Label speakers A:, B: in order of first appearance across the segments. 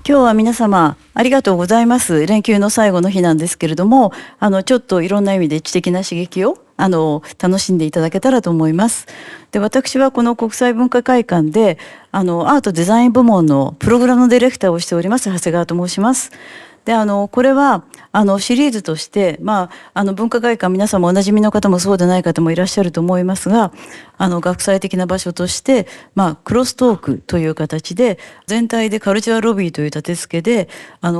A: 今日は皆様ありがとうございます。連休の最後の日なんですけれども、ちょっといろんな意味で知的な刺激を楽しんでいただけたらと思います。で、私はこの国際文化会館でアートデザイン部門のプログラムディレクターをしております長谷川と申します。で、これはシリーズとして、文化会館、皆さんもおなじみの方もそうでない方もいらっしゃると思いますが、学際的な場所として、クロストークという形で、全体でカルチャーロビーという立て付けで、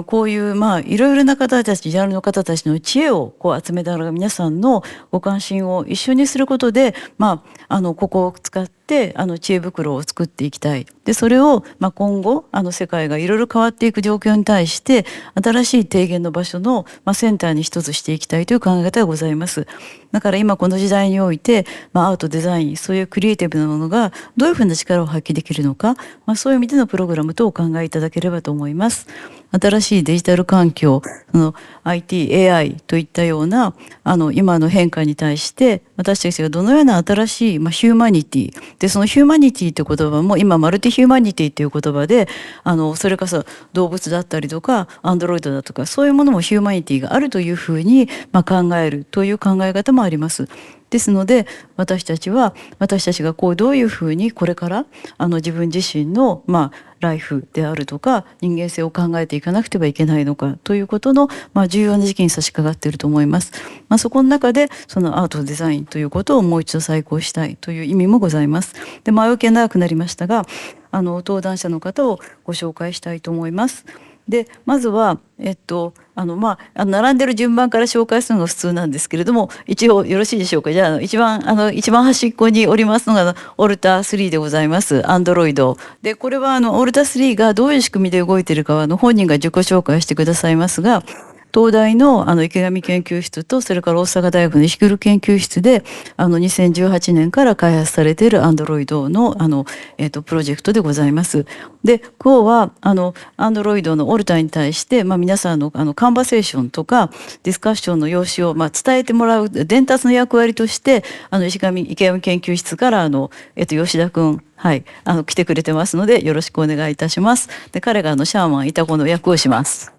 A: こういう、いろいろな方たち、ジャンルの方たちの知恵をこう集めながら皆さんのご関心を一緒にすることで、ここを使って知恵袋を作っていきたい。で、それを、今後世界がいろいろ変わっていく状況に対して新しい提言の場所の、センターに一つしていきたいという考え方がございます。だから今この時代において、アートデザインそういうクリエイティブなものがどういうふうな力を発揮できるのか、そういう意味でのプログラムとお考えいただければと思います。新しいデジタル環境、IT、AI といったような今の変化に対して私たちがどのような新しい、ヒューマニティで、そのヒューマニティという言葉も今マルティヒューマニティという言葉でそれこそ動物だったりとかアンドロイドだとかそういうものもヒューマニティがあるというふうに、考えるという考え方もあります。ですので私たちがこうどういうふうにこれから自分自身のライフであるとか人間性を考えていかなくてはいけないのかということの、重要な時期に差し掛かっていると思います。そこの中でそのアートデザインということをもう一度再考したいという意味もございます。で、前置きが長くなりましたが登壇者の方をご紹介したいと思います。で、まずは並んでる順番から紹介するのが普通なんですけれども、一応よろしいでしょうか。じゃあ一番端っこにおりますのがオルタ3でございます。アンドロイドで、これはオルタ3がどういう仕組みで動いているかは本人が自己紹介してくださいますが、東大の池上研究室とそれから大阪大学の石黒研究室で2018年から開発されているアンドロイドのプロジェクトでございます。で、今日はアンドロイドのオルタに対して、皆さんのカンバセーションとかディスカッションの用紙を伝えてもらう伝達の役割として池上研究室から吉田君、はい、来てくれてますのでよろしくお願いいたします。で、彼がシャーマンイタコの役をします。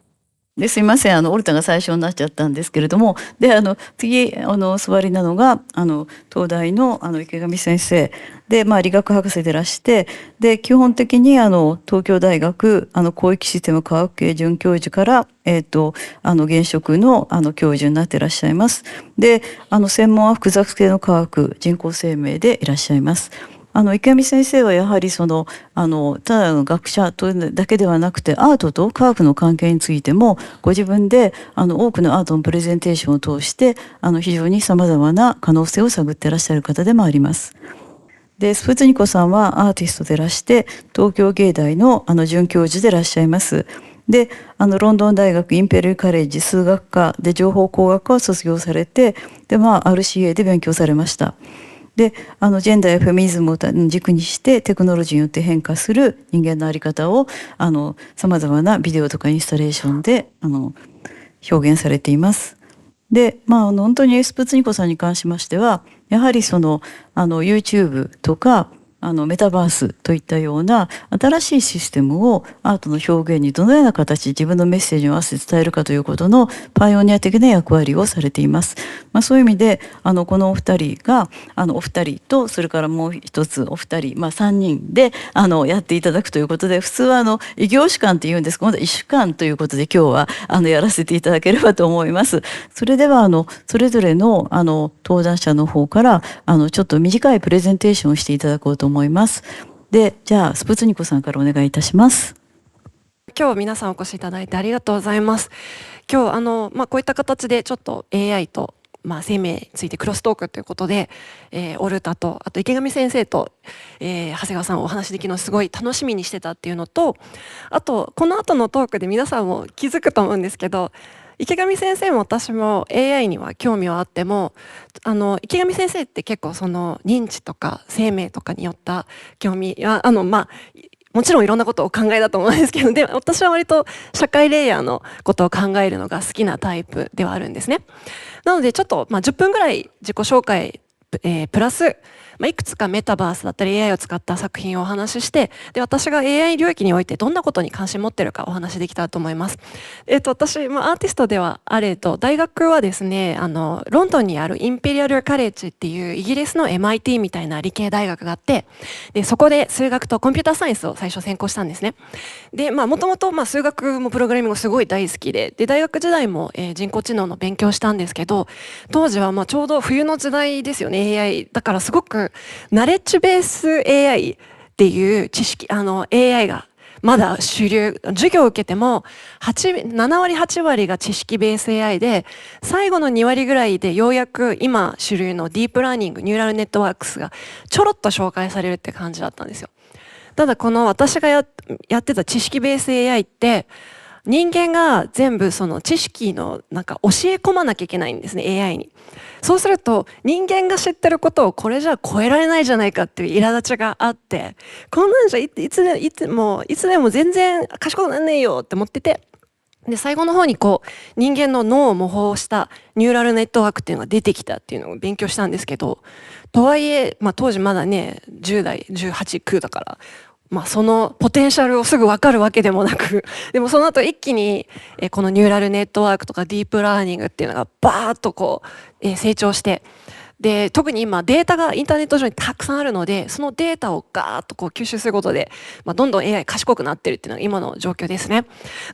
A: ですいませんオルタが最初になっちゃったんですけれども、で次座りなのが東大の池上先生で、理学博士でいらして、で基本的に東京大学広域システム科学系准教授から現職の教授になっていらっしゃいます。で専門は複雑系の科学人工生命でいらっしゃいます。池上先生はやはりただの学者というだけではなくてアートと科学の関係についてもご自分で多くのアートのプレゼンテーションを通して非常にさまざまな可能性を探っていらっしゃる方でもあります。でスプツニコさんはアーティストでいらして東京芸大の准教授でいらっしゃいます。でロンドン大学インペリーカレッジ数学科で情報工学科を卒業されて、でRCA で勉強されました。でジェンダーやフェミニズムを軸にしてテクノロジーによって変化する人間の在り方をさまざまなビデオとかインスタレーションで表現されています。で本当にスプツニコさんに関しましてはやはりYouTube とかメタバースといったような新しいシステムをアートの表現にどのような形自分のメッセージを合わせて伝えるかということのパイオニア的な役割をされています。そういう意味でこのお二人がお二人とそれからもう一つお二人、3人でやっていただくということで、普通は異業種間っていうんですが、今度は異種間ということで今日はやらせていただければと思います。それではそれぞれの登壇者の方からちょっと短いプレゼンテーションをしていただこうと思います。で、じゃあスプツニコさんからお願いいたします。
B: 今日皆さんお越しいただいてありがとうございます。今日こういった形でちょっと AI と生命についてクロストークということで、オルタとあと池上先生と、長谷川さんお話できるのすごい楽しみにしてたっていうのと、あとこの後のトークで皆さんも気づくと思うんですけど、池上先生も私も AI には興味はあっても池上先生って結構その認知とか生命とかによった興味はもちろんいろんなことをお考えだと思うんですけど、で私は割と社会レイヤーのことを考えるのが好きなタイプではあるんですね。なのでちょっと10分ぐらい自己紹介、プラスいくつかメタバースだったり AI を使った作品をお話しして、で、私が AI 領域においてどんなことに関心持ってるかお話しできたらと思います。私、アーティストではあれと、大学はですね、ロンドンにあるインペリアルカレッジっていうイギリスの MIT みたいな理系大学があって、で、そこで数学とコンピューターサイエンスを最初専攻したんですね。で、もともと数学もプログラミングもすごい大好きで、大学時代も、人工知能の勉強したんですけど、当時はちょうど冬の時代ですよね、AI。だからすごく、ナレッジベース AI っていう知識、AI がまだ主流、授業を受けても7割8割が知識ベース AI で、最後の2割ぐらいでようやく今主流のディープラーニング、ニューラルネットワークスがちょろっと紹介されるって感じだったんですよ。ただこの私がやってた知識ベース AI って人間が全部その知識の教え込まなきゃいけないんですね、 AI に。そうすると人間が知ってることをこれじゃ超えられないじゃないかっていう苛立ちがあって、こんなんじゃいつでも全然賢くなんねえよって思ってて、で最後の方に人間の脳を模倣したニューラルネットワークっていうのが出てきたっていうのを勉強したんですけど、とはいえ、当時まだね10代18、9だから、そのポテンシャルをすぐ分かるわけでもなく、でもその後一気にこのニューラルネットワークとかディープラーニングっていうのがバーッと成長して、で特に今データがインターネット上にたくさんあるので、そのデータをガーッと吸収することで、どんどん AI 賢くなってるっていうのが今の状況ですね。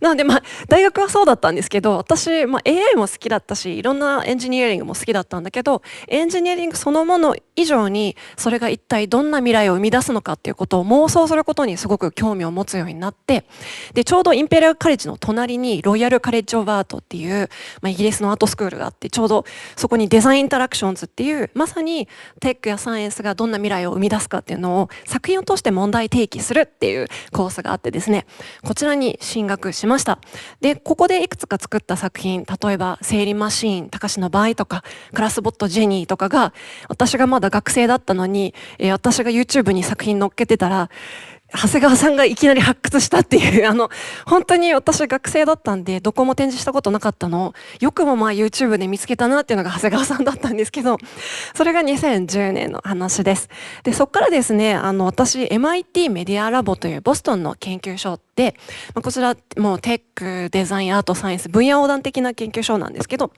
B: なので大学はそうだったんですけど、私、AI も好きだったし、いろんなエンジニアリングも好きだったんだけど、エンジニアリングそのもの以上にそれが一体どんな未来を生み出すのかっていうことを妄想することにすごく興味を持つようになって、でちょうどインペリアルカレッジの隣にロイヤルカレッジオブアートっていう、イギリスのアートスクールがあって、ちょうどそこにデザインインタラクションズっていうまさにテックやサイエンスがどんな未来を生み出すかっていうのを作品を通して問題提起するっていうコースがあってですね、こちらに進学しました。でここでいくつか作った作品、例えば整理マシーンたかしの場合とか、クラスボットジェニーとかが、私がまだ学生だったのに、私が YouTube に作品載っけてたら長谷川さんがいきなり発掘したっていう、本当に私学生だったんでどこも展示したことなかったのをよくもYouTube で見つけたなっていうのが長谷川さんだったんですけど、それが2010年の話です。でそこからですね、私 MIT メディアラボというボストンの研究所で、こちらもうテック、デザイン、アート、サイエンス分野横断的な研究所なんですけど、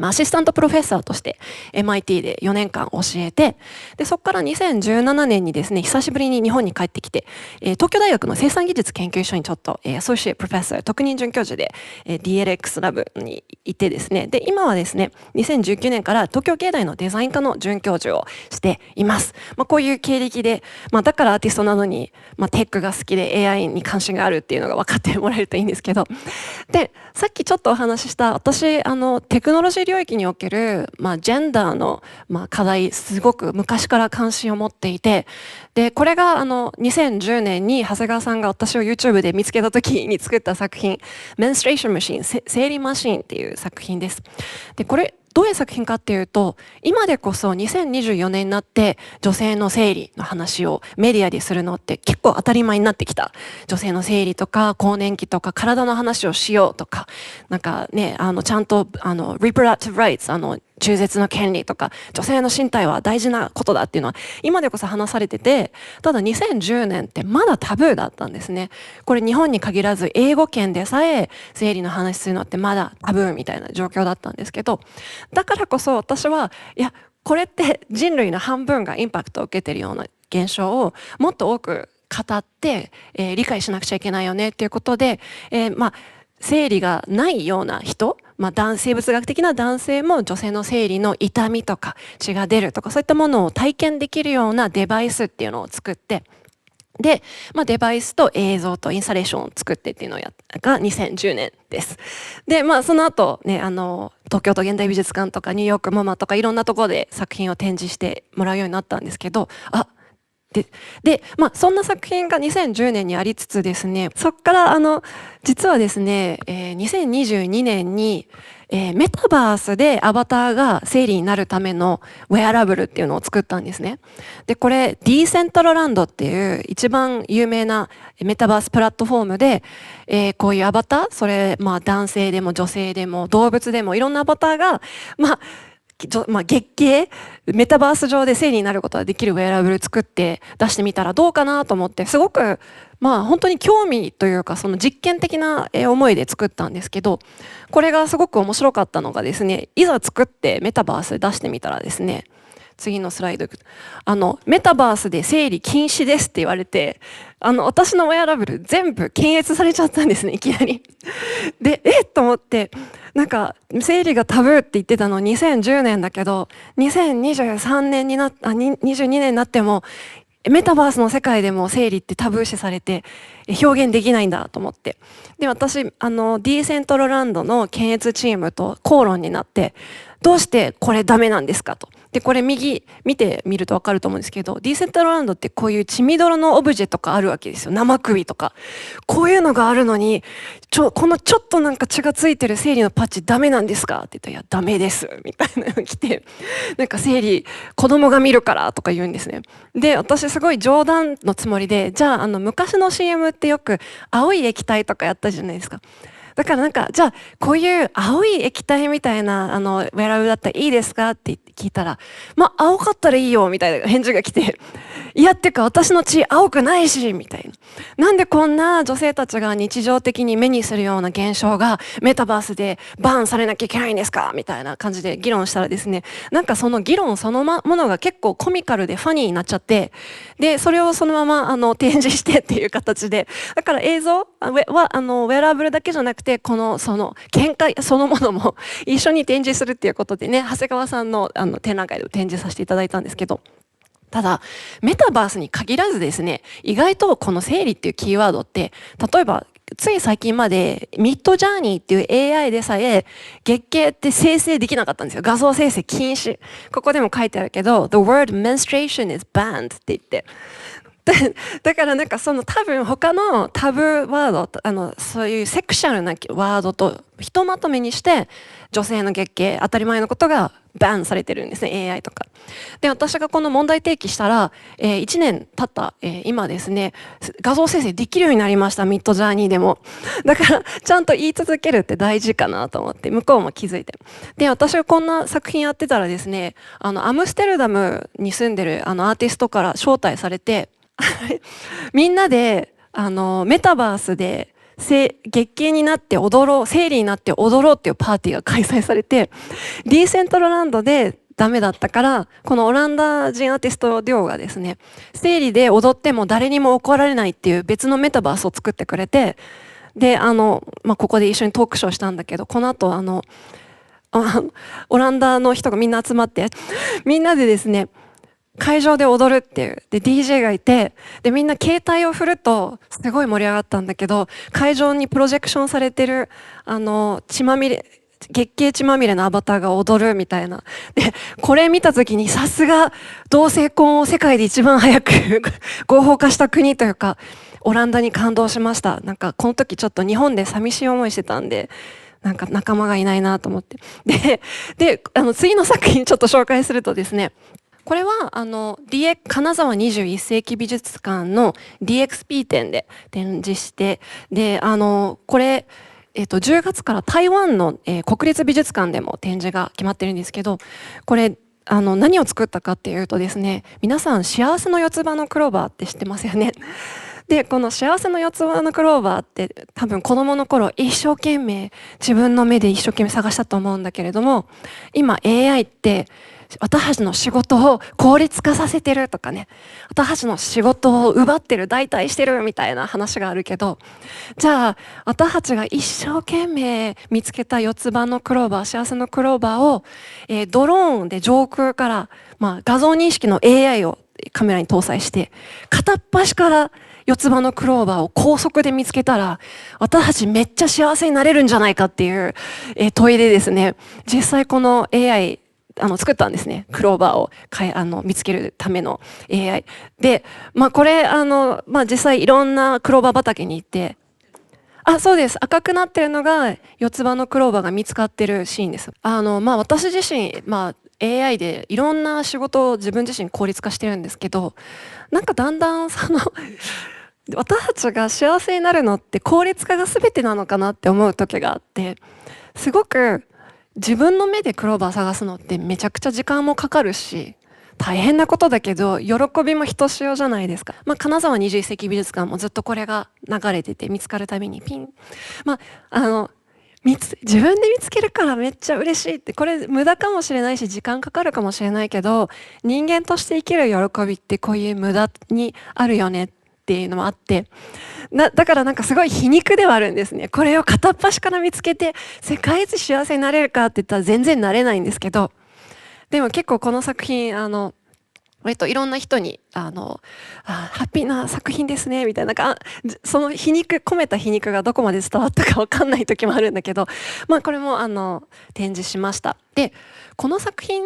B: アシスタントプロフェッサーとして MIT で4年間教えて、でそこから2017年にですね、久しぶりに日本に帰ってきて、東京大学の生産技術研究所にちょっとアソシエイトプロフェッサー特任准教授で DLX ラブにいてですね、で今はですね2019年から東京芸大のデザイン科の准教授をしています。こういう経歴で、だからアーティストなのに、テックが好きで AI に関心があるっていうのが分かってもらえるといいんですけど、でさっきちょっとお話しした私テクノロジー領域における、ジェンダーの、課題すごく昔から関心を持っていて、でこれが2010年に長谷川さんが私を YouTube で見つけた時に作った作品「メンストレーションマシン」生理マシンっていう作品です。でこれどういう作品かっていうと、今でこそ2024年になって女性の生理の話をメディアでするのって結構当たり前になってきた。女性の生理とか更年期とか体の話をしようとか、ちゃんとreproductive rights、中絶の権利とか女性の身体は大事なことだっていうのは今でこそ話されてて、ただ2010年ってまだタブーだったんですね。これ日本に限らず英語圏でさえ生理の話するのってまだタブーみたいな状況だったんですけど、だからこそ私はいやこれって人類の半分がインパクトを受けているような現象をもっと多く語って、理解しなくちゃいけないよねっていうことで、生理がないような人、生物学的な男性も女性の生理の痛みとか血が出るとかそういったものを体験できるようなデバイスっていうのを作って、で、デバイスと映像とインスタレーションを作ってっていうのが2010年です。で、その後ね、東京都現代美術館とかニューヨークモマとかいろんなところで作品を展示してもらうようになったんですけど、そんな作品が2010年にありつつですね、そこから実はですね、2022年に、メタバースでアバターが生理になるためのウェアラブルっていうのを作ったんですね。でこれディーセントラランドっていう一番有名なメタバースプラットフォームで、こういうアバター、それ男性でも女性でも動物でもいろんなアバターが月経、メタバース上で生理になることができるウェアラブル作って出してみたらどうかなと思って、すごく本当に興味というか、その実験的な思いで作ったんですけど、これがすごく面白かったのがですね、いざ作ってメタバースで出してみたらですね、次のスライド、メタバースで生理禁止ですって言われて、私のウェアラブル全部検閲されちゃったんですね、いきなり。で、と思って、なんか、生理がタブーって言ってたの2010年だけど、2023年に22年になっても、メタバースの世界でも生理ってタブー視されて表現できないんだと思って。で、私、ディーセントロランドの検閲チームと口論になって、どうしてこれダメなんですかと。で、これ見てみるとわかると思うんですけど、ディーセントロランドってこういう血みどろのオブジェとかあるわけですよ。生首とか。こういうのがあるのに、このちょっとなんか血がついてる生理のパッチダメなんですかって言ったら、いや、ダメです。みたいなのが来て、なんか生理、子供が見るからとか言うんですね。で、私すごい冗談のつもりで、じゃあ、昔の CM ってよく青い液体とかやったじゃないですか。だからなんか、じゃあ、こういう青い液体みたいな、ウェアラブルだったらいいですかって聞いたら、青かったらいいよ、みたいな返事が来て、いや、っていうか私の血青くないし、みたいな。なんでこんな女性たちが日常的に目にするような現象がメタバースでバーンされなきゃいけないんですかみたいな感じで議論したらですね、なんかその議論そのものが結構コミカルでファニーになっちゃって、で、それをそのまま展示してっていう形で、だから映像はウェアラブルだけじゃなくて、その見解そのものも一緒に展示するっていうことでね、長谷川さんの展覧会で展示させていただいたんですけど、ただ、メタバースに限らずですね、意外とこの生理っていうキーワードって、例えば、つい最近までミッドジャーニーっていう AI でさえ月経って生成できなかったんですよ。画像生成禁止。ここでも書いてあるけど、The word menstruation is banned って言って。だからなんかその多分他のタブーワード、そういうセクシャルなワードとひとまとめにして女性の月経当たり前のことがバンされてるんですね、 AI とかで。私がこの問題提起したら、1年経った、今ですね、画像生成できるようになりました、ミッドジャーニーでも。だからちゃんと言い続けるって大事かなと思って、向こうも気づいて。で、私がこんな作品やってたらですね、アムステルダムに住んでるアーティストから招待されてみんなでメタバースで月経になって踊ろう、生理になって踊ろうっていうパーティーが開催されて、ディーセントロランドでダメだったから、このオランダ人アーティストデュオがですね、生理で踊っても誰にも怒られないっていう別のメタバースを作ってくれて、で、ここで一緒にトークショーしたんだけど、この後オランダの人がみんな集まって、みんなでですね、会場で踊るっていう。で、DJ がいて、で、みんな携帯を振ると、すごい盛り上がったんだけど、会場にプロジェクションされてる、月経血まみれのアバターが踊るみたいな。で、これ見たときにさすが同性婚を世界で一番早く合法化した国というか、オランダに感動しました。なんか、この時ちょっと日本で寂しい思いしてたんで、なんか仲間がいないなと思って。で、次の作品ちょっと紹介するとですね、これは金沢21世紀美術館の DXP 展で展示して、でこれ、10月から台湾の、国立美術館でも展示が決まってるんですけど、これ何を作ったかっていうとですね、皆さん幸せの四つ葉のクローバーって知ってますよね。で、この幸せの四つ葉のクローバーって多分子供の頃一生懸命自分の目で一生懸命探したと思うんだけれども、今 AI って私たちの仕事を効率化させてるとかね、私たちの仕事を奪ってる、代替してるみたいな話があるけど、じゃあ私たちが一生懸命見つけた四つ葉のクローバー、幸せのクローバーを、ドローンで上空から、画像認識の AI をカメラに搭載して片っ端から四つ葉のクローバーを高速で見つけたら、私たちめっちゃ幸せになれるんじゃないかっていう、問いでですね、実際この AI作ったんですね。クローバーを見つけるための AI。で、これ、実際いろんなクローバー畑に行って、そうです。赤くなってるのが四つ葉のクローバーが見つかってるシーンです。私自身、AI でいろんな仕事を自分自身効率化してるんですけど、なんかだんだん私たちが幸せになるのって効率化が全てなのかなって思う時があって、すごく自分の目でクローバー探すのってめちゃくちゃ時間もかかるし、大変なことだけど喜びもひとしおじゃないですか。金沢21世紀美術館もずっとこれが流れてて、見つかるたびにピン、自分で見つけるからめっちゃ嬉しいって、これ無駄かもしれないし時間かかるかもしれないけど、人間として生きる喜びってこういう無駄にあるよねっていうのもあって、だからなんかすごい皮肉ではあるんですね。これを片っ端から見つけて世界一幸せになれるかって言ったら全然なれないんですけど、でも結構この作品割といろんな人にハッピーな作品ですねみたいな、その皮肉込めた皮肉がどこまで伝わったか分かんない時もあるんだけど、これも展示しました。でこの作品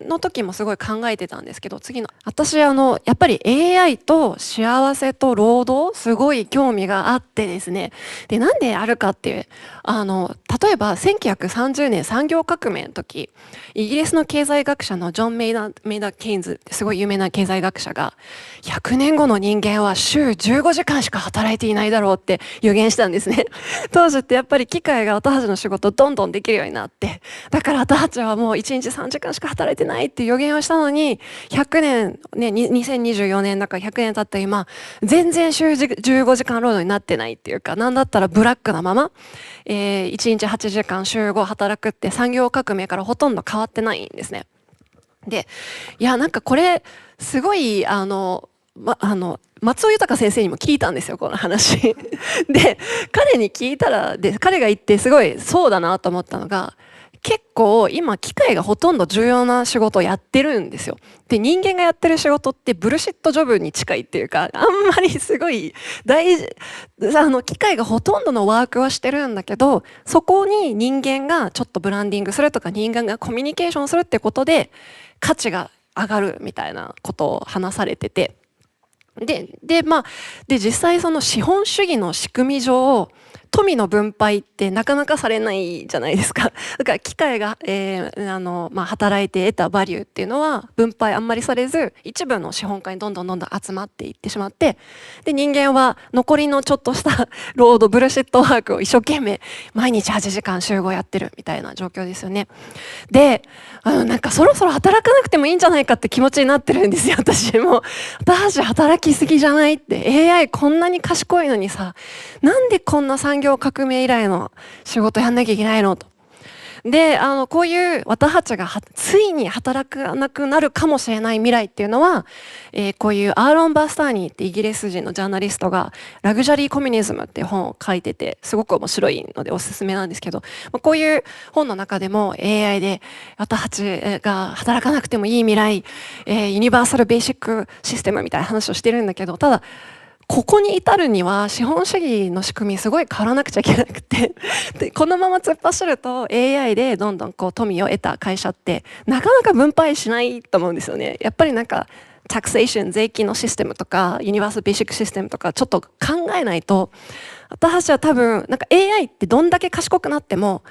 B: の時もすごい考えてたんですけど、私やっぱり AI と幸せと労働すごい興味があってですね。でなんであるかっていう、例えば1930年産業革命の時、イギリスの経済学者のジョン・メイダー・ケインズってすごい有名な経済学者が、100年後の人間は週15時間しか働いていないだろうって予言したんですね。当時ってやっぱり機械が私たちの仕事をどんどんできるようになって、だから私たちはもう1日3時間しか働いてないって予言をしたのに、100年ね、2024年だから100年経った今全然週15時間労働になってないっていうか、なんだったらブラックなまま、1日8時間週5働くって産業革命からほとんど変わってないんですね。でいやなんかこれすごい松尾豊先生にも聞いたんですよ、この話で彼に聞いたら、彼が言ってすごいそうだなと思ったのが、結構今機械がほとんど重要な仕事をやってるんですよ。で人間がやってる仕事ってブルシットジョブに近いっていうか、あんまりすごい大事、機械がほとんどのワークはしてるんだけど、そこに人間がちょっとブランディングするとか、人間がコミュニケーションするってことで価値が上がるみたいなことを話されてて、で実際その資本主義の仕組み上、富の分配ってなかなかされないじゃないですか。だから機械が、働いて得たバリューっていうのは分配あんまりされず、一部の資本家にどんどん集まっていってしまって、で人間は残りのちょっとしたロードブルシットワークを一生懸命毎日8時間週5やってるみたいな状況ですよね。でなんかそろそろ働かなくてもいいんじゃないかって気持ちになってるんですよ、私も。私働きすぎじゃないって、 AI こんなに賢いのにさ、なんでこんな産業革命以来の仕事やんなきゃいけないのと。でこういう私たちがついに働かなくなるかもしれない未来っていうのは、こういうアーロン・バスターニーってイギリス人のジャーナリストがラグジュアリー・コミュニズムっていう本を書いてて、すごく面白いのでおすすめなんですけど、こういう本の中でも AI で私たちが働かなくてもいい未来、ユニバーサル・ベーシック・システムみたいな話をしてるんだけど、ただここに至るには資本主義の仕組みすごい変わらなくちゃいけなくてでこのまま突っ走ると AI でどんどんこう富を得た会社ってなかなか分配しないと思うんですよね。やっぱりなんかタクセーション、税金のシステムとかユニバーサルベーシックシステムとかちょっと考えないと、私は多分なんか AI ってどんだけ賢くなっても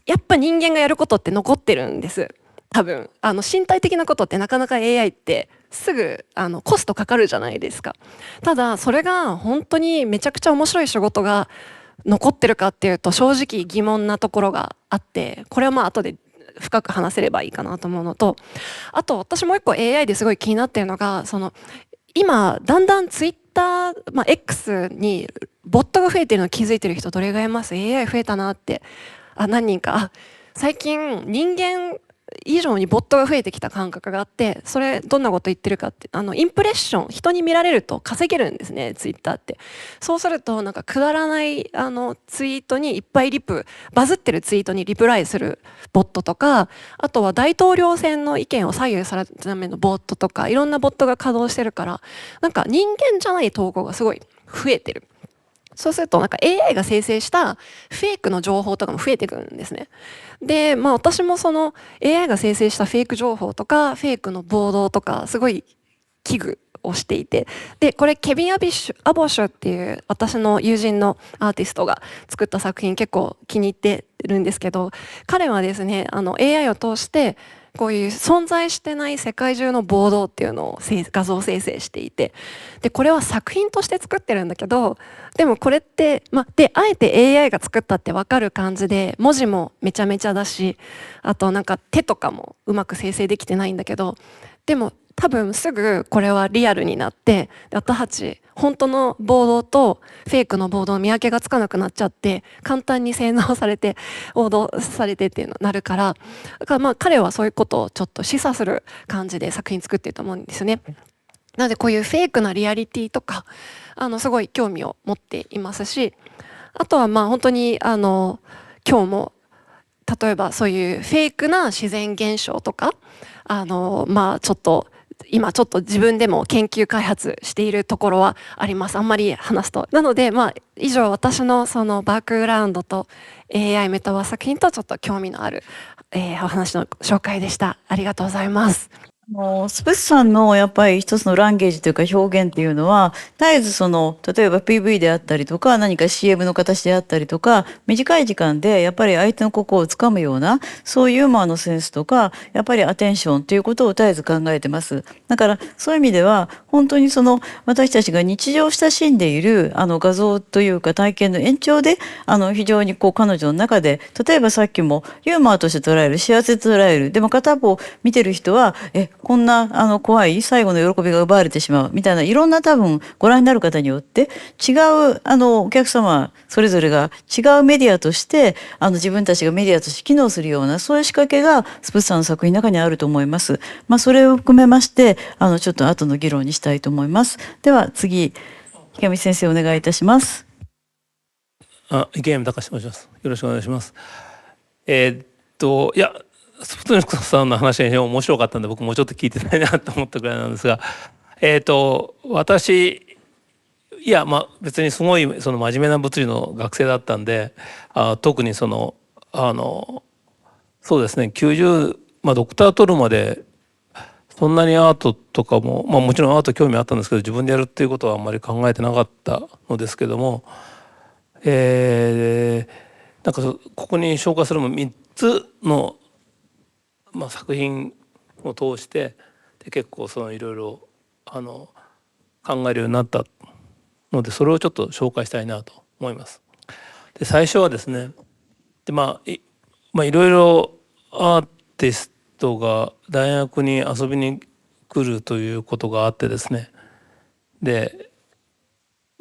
B: やっぱ人間がやることって残ってるんです。多分身体的なことってなかなか AI ってすぐコストかかるじゃないですか。ただそれが本当にめちゃくちゃ面白い仕事が残ってるかっていうと正直疑問なところがあって、これは後で深く話せればいいかなと思うのと、あと私もう一個 AI ですごい気になってるのが、今だんだんツイッター、X にボットが増えてるの気づいてる人どれぐらいいます？ AI 増えたなって。何人か。最近人間以上にボットが増えてきた感覚があって、それどんなこと言ってるかって、インプレッション、人に見られると稼げるんですね、ツイッターって。そうするとなんかくだらないツイートにいっぱいバズってるツイートにリプライするボットとか、あとは大統領選の意見を左右されるためのボットとか、いろんなボットが稼働してるから、なんか人間じゃない投稿がすごい増えてる。そうするとなんか AI が生成したフェイクの情報とかも増えてくるんですね。で、私もその AI が生成したフェイク情報とかフェイクの暴動とかすごい危惧をしていて、でこれケビン・アボッシュっていう私の友人のアーティストが作った作品結構気に入ってるんですけど、彼はですねAI を通してこういう存在してない世界中のボードっていうのを画像生成していて、でこれは作品として作ってるんだけど、でもこれって、であえて AI が作ったって分かる感じで、文字もめちゃめちゃだし、あとなんか手とかもうまく生成できてないんだけど、でも多分すぐこれはリアルになって、で私たち本当のボードとフェイクのボードの見分けがつかなくなっちゃって、簡単に洗脳されて報道されてっていうのになるから、だから彼はそういうことをちょっと示唆する感じで作品作ってると思うんですよね。なのでこういうフェイクなリアリティとかすごい興味を持っていますし、あとは本当に今日も例えばそういうフェイクな自然現象とかちょっと今ちょっと自分でも研究開発しているところはあります。あんまり話すと。なので以上私のそのバックグラウンドと AI メタバース作品とちょっと興味のある、お話の紹介でした。ありがとうございます。
A: スプッさんのやっぱり一つのランゲージというか表現っていうのは、絶えず例えば PV であったりとか、何か CM の形であったりとか、短い時間でやっぱり相手の心をつかむような、そういうユーモアのセンスとか、やっぱりアテンションということを絶えず考えてます。だからそういう意味では、本当に私たちが日常親しんでいる画像というか体験の延長で、非常に彼女の中で、例えばさっきもユーモアとして捉える、幸せと捉える、でも片方見てる人は、こんな怖い最後の喜びが奪われてしまうみたいな、いろんな多分ご覧になる方によって違うお客様それぞれが違うメディアとして自分たちがメディアとして機能するような、そういう仕掛けがスプッサンの作品の中にあると思います。それを含めましてちょっと後の議論にしたいと思います。では次、池上先生お願いいたします。
C: 池上隆と申します。よろしくお願いします。いやスプトニクさんの話が面白かったんで僕もうちょっと聞いてないなと思ったぐらいなんですが、私別にすごい真面目な物理の学生だったんで、特にそうですね90、ドクター取るまでそんなにアートとかも、もちろんアート興味あったんですけど、自分でやるっていうことはあんまり考えてなかったのですけども、なんかここに紹介するも3つの作品を通してで結構いろいろ考えるようになったので、それをちょっと紹介したいなと思います。で最初はですね、でいろいろアーティストが大学に遊びに来るということがあってですね、で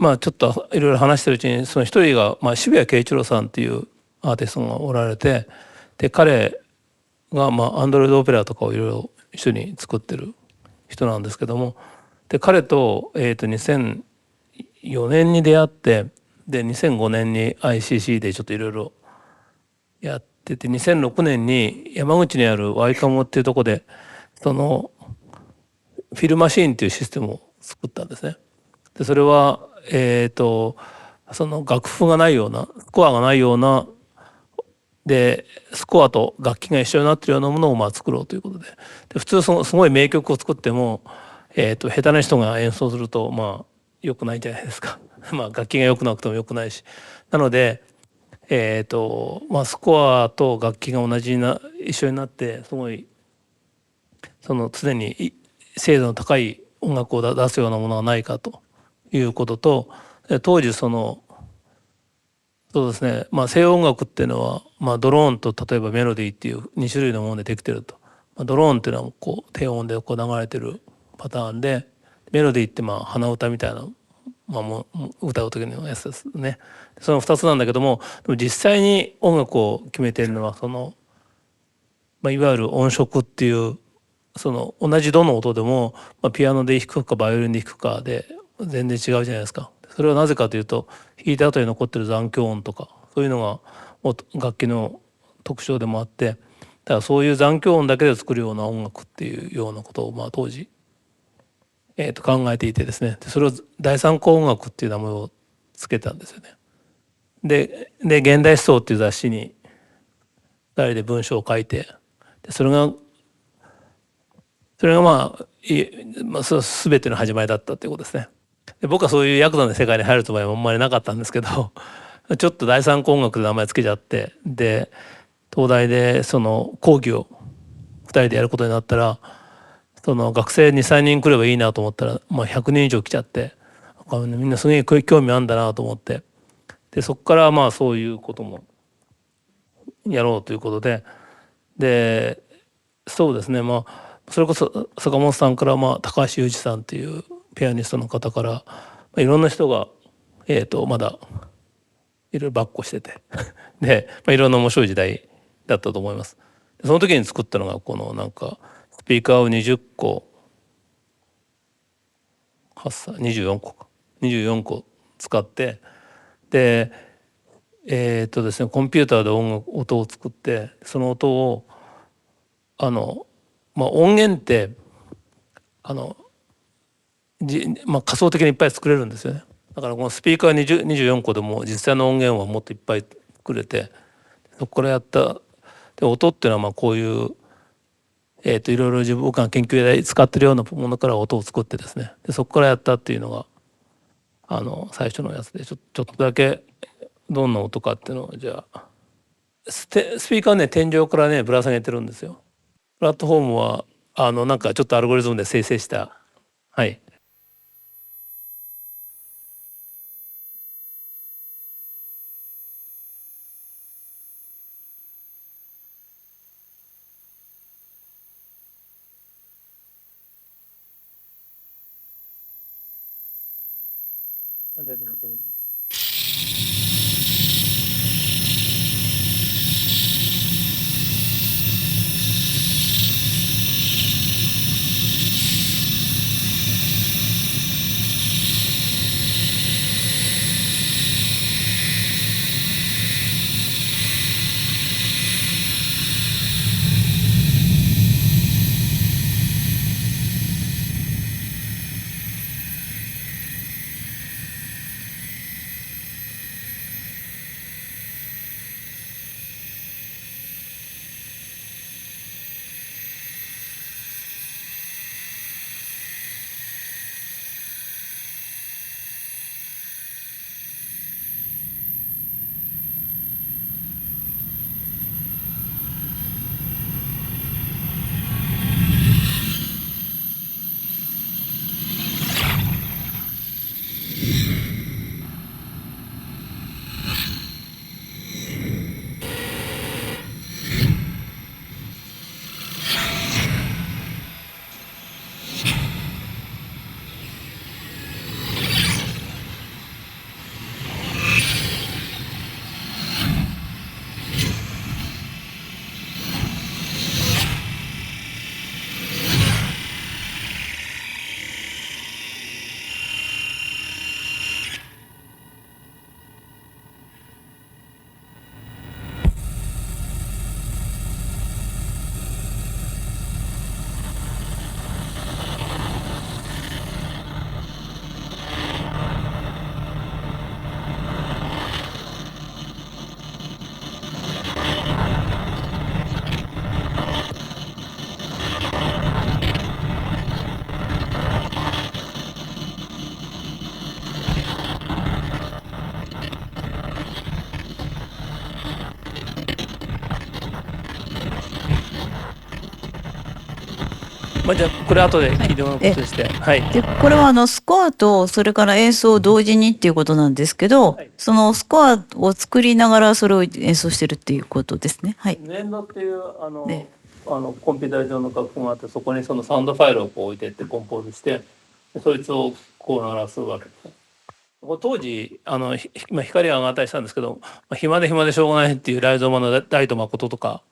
C: ちょっといろいろ話してるうちにその一人が、渋谷慶一郎さんっていうアーティストがおられて、で彼がアンドロイドオペラとかをいろいろ一緒に作ってる人なんですけども、で彼と、2004年に出会って、で2005年に ICC でちょっといろいろやってて、2006年に山口にあるワイカモっていうとこでフィルマシーンっていうシステムを作ったんですね。でそれは楽譜がないような、スコアがないようなでスコアと楽器が一緒になってるようなものを作ろうということで、普通すごい名曲を作っても、下手な人が演奏すると良くないじゃないですか楽器が良くなくても良くないし、なのでスコアと楽器が一緒になってすごい常に精度の高い音楽を出すようなものがないかということと、当時そうですね、西洋音楽っていうのは、ドローンと例えばメロディーっていう2種類のものでできてると。ドローンっていうのは低音で流れてるパターンで、メロディーって鼻歌みたいな、歌う時のやつですね。その2つなんだけども、でも実際に音楽を決めているのはいわゆる音色っていう同じどの音でも、ピアノで弾くかバイオリンで弾くかで全然違うじゃないですか。それはなぜかというと、弾いた後に残ってる残響音とかそういうのが楽器の特徴でもあって、だからそういう残響音だけで作るような音楽っていうようなことを当時、考えていてですね、それを第三項音楽っていう名前をつけたんですよね。で現代思想っていう雑誌に2人で文章を書いて、それが全ての始まりだったっていうことですね。で僕はそういうヤクザの世界に入るつもりはあんまりなかったんですけどちょっと第三項音楽で名前つけちゃって、で東大で講義を2人でやることになったら、その学生2、3人来ればいいなと思ったら、100人以上来ちゃって、みんなすげえ興味あるんだなと思って、でそこからそういうこともやろうということで、そうですね、それこそ坂本さんから、高橋裕二さんっていうピアニストの方から、いろんな人が、まだいろいろばっこしててで、いろんな面白い時代だったと思います。その時に作ったのがこのなんかスピーカーを20個24個か24個使って、でですね、コンピューターで音を作って、その音を音源って仮想的にいっぱい作れるんですよね。だからこのスピーカー24個でも実際の音源はもっといっぱい作れて、そこからやったで音っていうのはこういういろいろ僕が研究で使ってるようなものから音を作ってですね、でそこからやったっていうのが最初のやつで、ちょっとだけどんな音かっていうのを、じゃあスピーカーね、天井からねぶら下げてるんですよ。プラットフォームはなんかちょっとアルゴリズムで生成した、はい。じゃあこれ後で聞いてもらうことにして、はい。
A: で、これはスコアとそれから演奏を同時にっていうことなんですけど、そのスコアを作りながらそれを演奏してるっていうことですね。はい。
C: ネンドっていうコンピューター上の楽譜があって、そこにそのサウンドファイルをこう置いてってコンポーズして、そいつをこう鳴らすわけです。当時光が上がったりしたんですけど、暇でしょうがないっていうライゾマの大東誠とか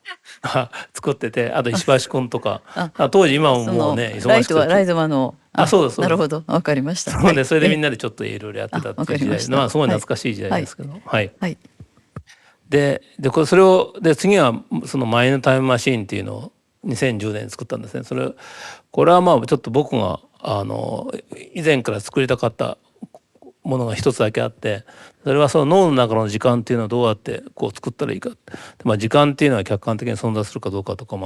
C: 作ってて、あと石橋君とか、当時今ももうね忙しくて、
A: ライゾマの
C: そうです。
A: なるほど、わかりました。
C: それでみんなでちょっといろいろやってたっていう時代、すごい懐かしい時代ですけど、はい。でそれを次はそのマインドタイムマシーンっていうのを2010年に作ったんですね。これはちょっと僕が以前から作りたかったものが一つだけあって、それはその脳の中の時間っていうのをどうやってこう作ったらいいか、時間っていうのは客観的に存在するかどうかとかい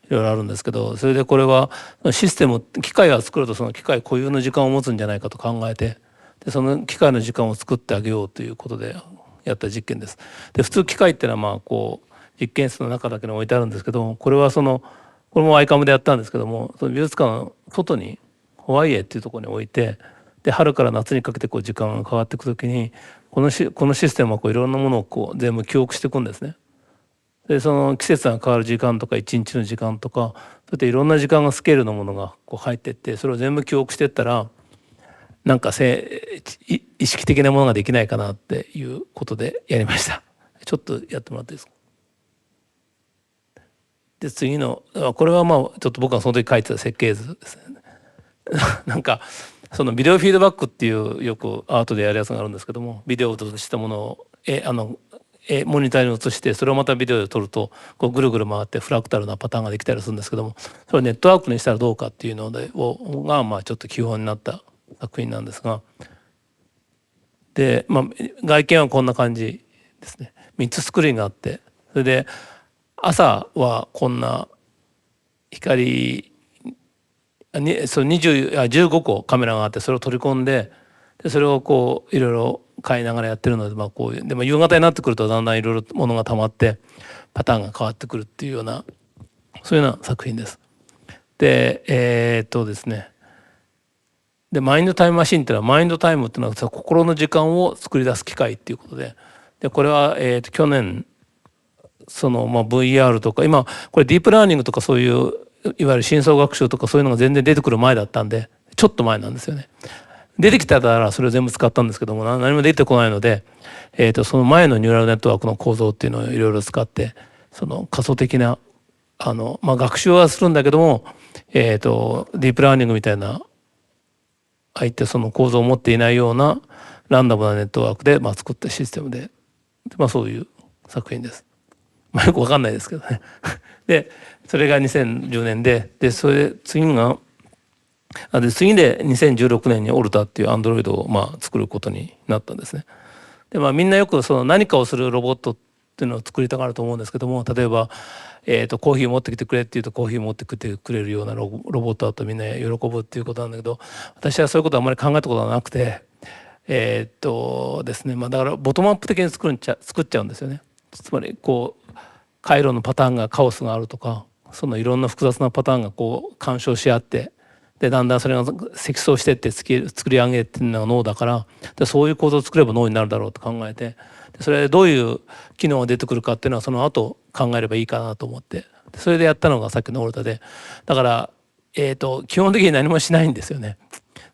C: ろいろあるんですけど、それでこれはシステム機械を作るとその機械固有の時間を持つんじゃないかと考えて、でその機械の時間を作ってあげようということでやった実験です。で普通機械っていうのはこう実験室の中だけに置いてあるんですけど、これはそのこれもアイカムでやったんですけども、その美術館の外にホワイエっていうところに置いて、で春から夏にかけてこう時間が変わっていくときにこのシステムはこういろんなものをこう全部記憶していくんですね。でその季節が変わる時間とか一日の時間とか、そうやっていろんな時間がスケールのものがこう入っていって、それを全部記憶していったらなんか意識的なものができないかなっていうことでやりました。ちょっとやってもらっていいですか。で次のこれはまあちょっと僕がその時書いてた設計図ですね。なんかそのビデオフィードバックっていうよくアートでやるやつがあるんですけども、ビデオを映したものをモニターに映してそれをまたビデオで撮るとこうぐるぐる回ってフラクタルなパターンができたりするんですけども、それをネットワークにしたらどうかっていうのがまあちょっと基本になった作品なんですが、で、まあ、外見はこんな感じですね。3つスクリーンがあって、それで朝はこんな光その15個カメラがあって、それを取り込んで、それをこういろいろ変えながらやってるので、まあこうでも夕方になってくるとだんだんいろいろものが溜まってパターンが変わってくるっていうような、そういうような作品です。でですね、でマインドタイムマシンっていうのは、マインドタイムっていうのは心の時間を作り出す機械っていうことで、これは去年そのまあ VR とか、今これディープラーニングとかそういういわゆる深層学習とかそういうのが全然出てくる前だったんで、ちょっと前なんですよね。出てきたらそれを全部使ったんですけども、何も出てこないので、その前のニューラルネットワークの構造っていうのをいろいろ使って、その仮想的なまあ、学習はするんだけども、ディープラーニングみたいな相手その構造を持っていないようなランダムなネットワークでまあ作ったシステムで、まあ、そういう作品です。まあ、よくわかんないですけどね。でそれが2010年で、それ次で2016年にオルタっていうアンドロイドをまあ作ることになったんですね。でまあみんなよくその何かをするロボットっていうのを作りたがると思うんですけども、例えば、コーヒー持ってきてくれって言うとコーヒー持ってきてくれるようなロボットだとみんな喜ぶっていうことなんだけど、私はそういうことはあまり考えたことはなくて、ですね、まあだからボトムアップ的に作っちゃうんですよね。つまりこう回路のパターンがカオスがあるとか、そのいろんな複雑なパターンがこう干渉し合って、でだんだんそれが積層してって作り上げてるのが脳だから、でそういう構造を作れば脳になるだろうと考えて、でそれでどういう機能が出てくるかっていうのはその後考えればいいかなと思って、それでやったのがさっきのオルタで、だから、基本的に何もしないんですよね。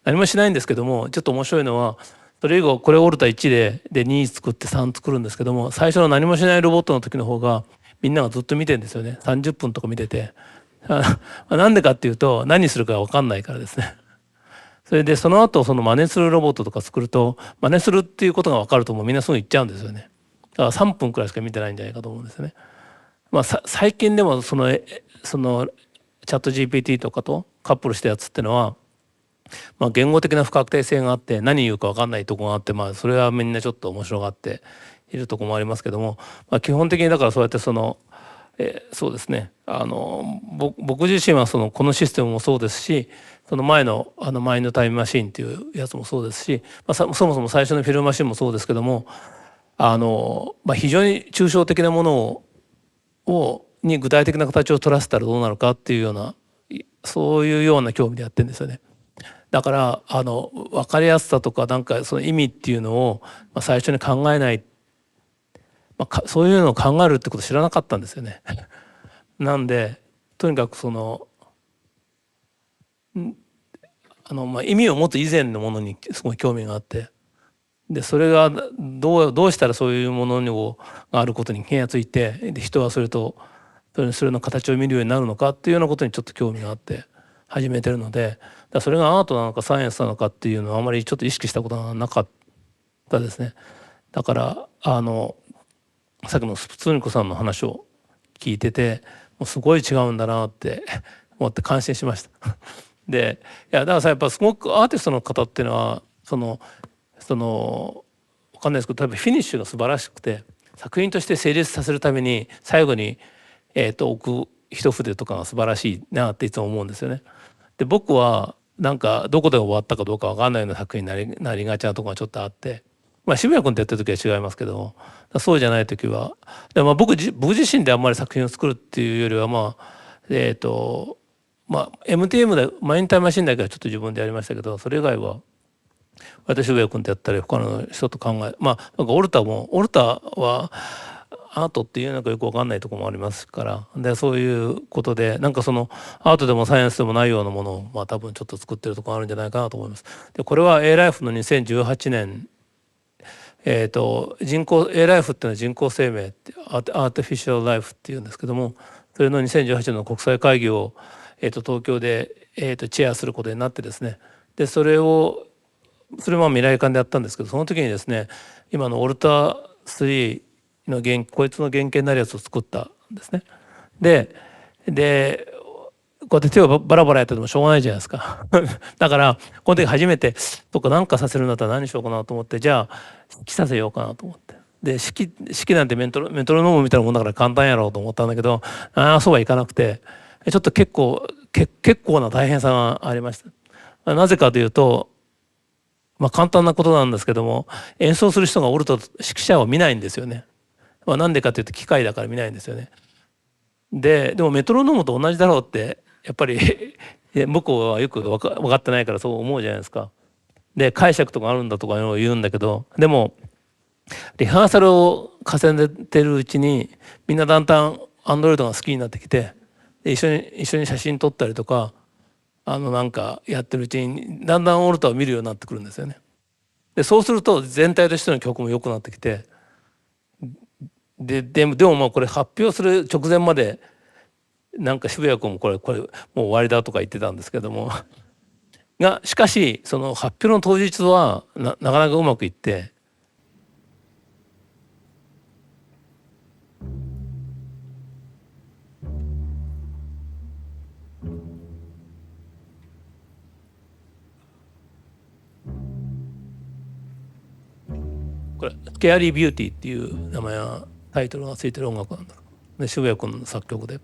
C: 何もしないんですけども、ちょっと面白いのはそれ以後これオルタ1で2作って3作るんですけども、最初の何もしないロボットの時の方がみんながずっと見てるんですよね。30分とか見ててなんでかっていうと何するか分かんないからですね。それでその後その真似するロボットとか作ると、真似するっていうことが分かるともうみんなすぐ行っちゃうんですよね。だから3分くらいしか見てないんじゃないかと思うんですよね。まあ、最近でもそのチャット GPT とかとカップルしたやつっていうのは、まあ、言語的な不確定性があって何言うか分かんないとこがあって、まあそれはみんなちょっと面白がっているとこもありますけども、まあ、基本的にだからそうやってそうですね、僕自身はこのシステムもそうですし、その前のマインドタイムマシンっていうやつもそうですし、まあ、そもそも最初のフィルムマシンもそうですけども、まあ、非常に抽象的なものに具体的な形を取らせたらどうなるかっていうような、そういうような興味でやってるんですよね。だから分かりやすさとかなんかその意味っていうのを最初に考えない、まあ、そういうのを考えるってこと知らなかったんですよね。なんでとにかくまあ、意味を持つ以前のものにすごい興味があって、でそれがどうしたらそういうものがあることに気がついて、で人はそれの形を見るようになるのかっていうようなことにちょっと興味があって始めてるので、それがアートなのかサイエンスなのかっていうのはあまりちょっと意識したことがなかったですね。だからさっきのスプツーニコさんの話を聞いてて、もうすごい違うんだなって思って感心しました。でいやだからさ、やっぱすごくアーティストの方っていうのは分かんないですけど、例えばフィニッシュが素晴らしくて作品として成立させるために最後に、置く一筆とかが素晴らしいなっていつも思うんですよね。で僕はなんかどこで終わったかどうか分かんないような作品になりがちなところがちょっとあって、まあ、渋谷君とやってる時は違いますけど、そうじゃない時はまあ僕自身であんまり作品を作るっていうよりは、まあ MTM でマインタイムマシンだけはちょっと自分でやりましたけど、それ以外は私上君とやったり他の人と考え、なんかオルタはアートっていうのかよく分かんないところもありますから、でそういうことでなんかそのアートでもサイエンスでもないようなものを多分ちょっと作ってるところあるんじゃないかなと思います。でこれは A ライフの2018年A ライフっていうのは人工生命ってアーティフィシャルライフっていうんですけども、それの2018年の国際会議を、東京で、チェアすることになってですね、でそれも未来館でやったんですけど、その時にですね今のオルタ3のこいつの原型になるやつを作ったんですね。でこうやって手をバラバラやっててもしょうがないじゃないですかだからこの時初めて何かさせるんだったら何しようかなと思って、じゃあ指揮させようかなと思って、で指揮なんてメトロノームみたいなもんだから簡単やろうと思ったんだけど、そうはいかなくて、ちょっと結構な大変さがありました。なぜかというと、簡単なことなんですけども、演奏する人がおると指揮者を見ないんですよね。なんでかというと機械だから見ないんですよね。でもメトロノームと同じだろうってやっぱり向こうはよく分かってないからそう思うじゃないですか。で解釈とかあるんだとか言うんだけど、でもリハーサルを重ねてるうちにみんなだんだんアンドロイドが好きになってきて、で一緒に写真撮ったりとかなんかやってるうちにだんだんオルタを見るようになってくるんですよね。でそうすると全体としての曲も良くなってきて、でもこれ発表する直前までなんか渋谷君もこれもう終わりだとか言ってたんですけどもしかしその発表の当日はなかなかうまくいって、これ「スケアリー・ビューティー」っていう名前がタイトルがついてる音楽なんだ。で渋谷君の作曲で。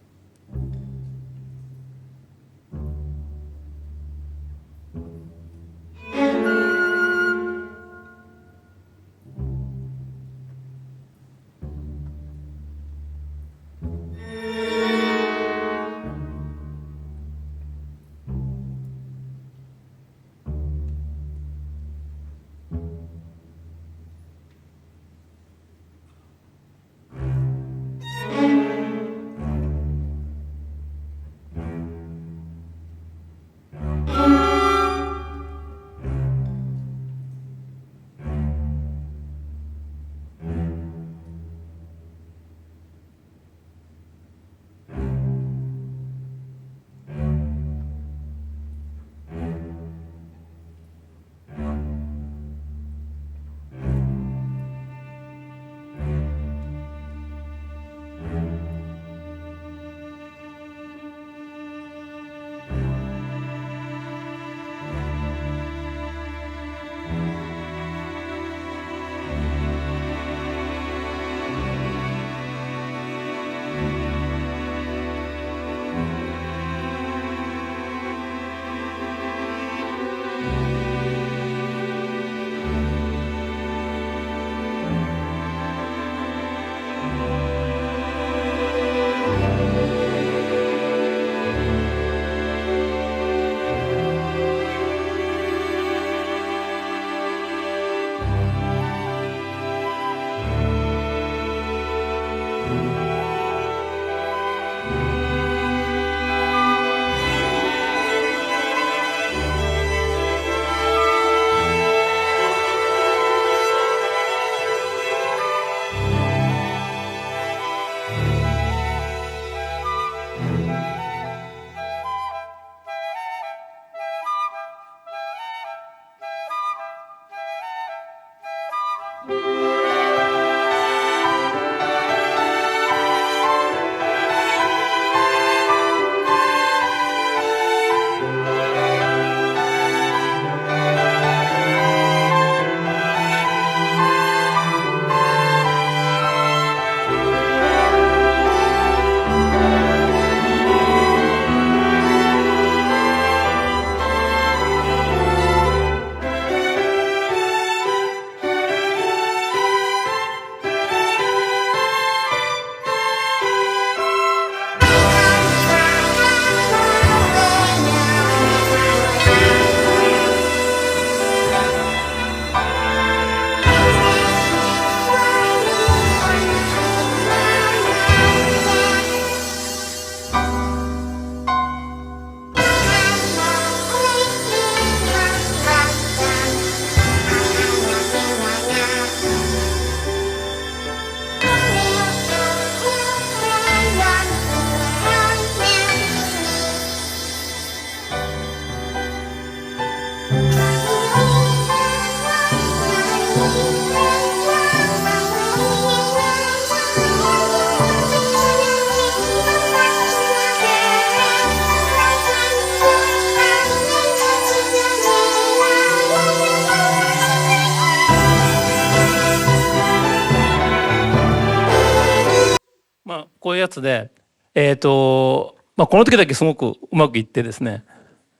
C: こういうやつで、この時だけすごくうまくいってですね、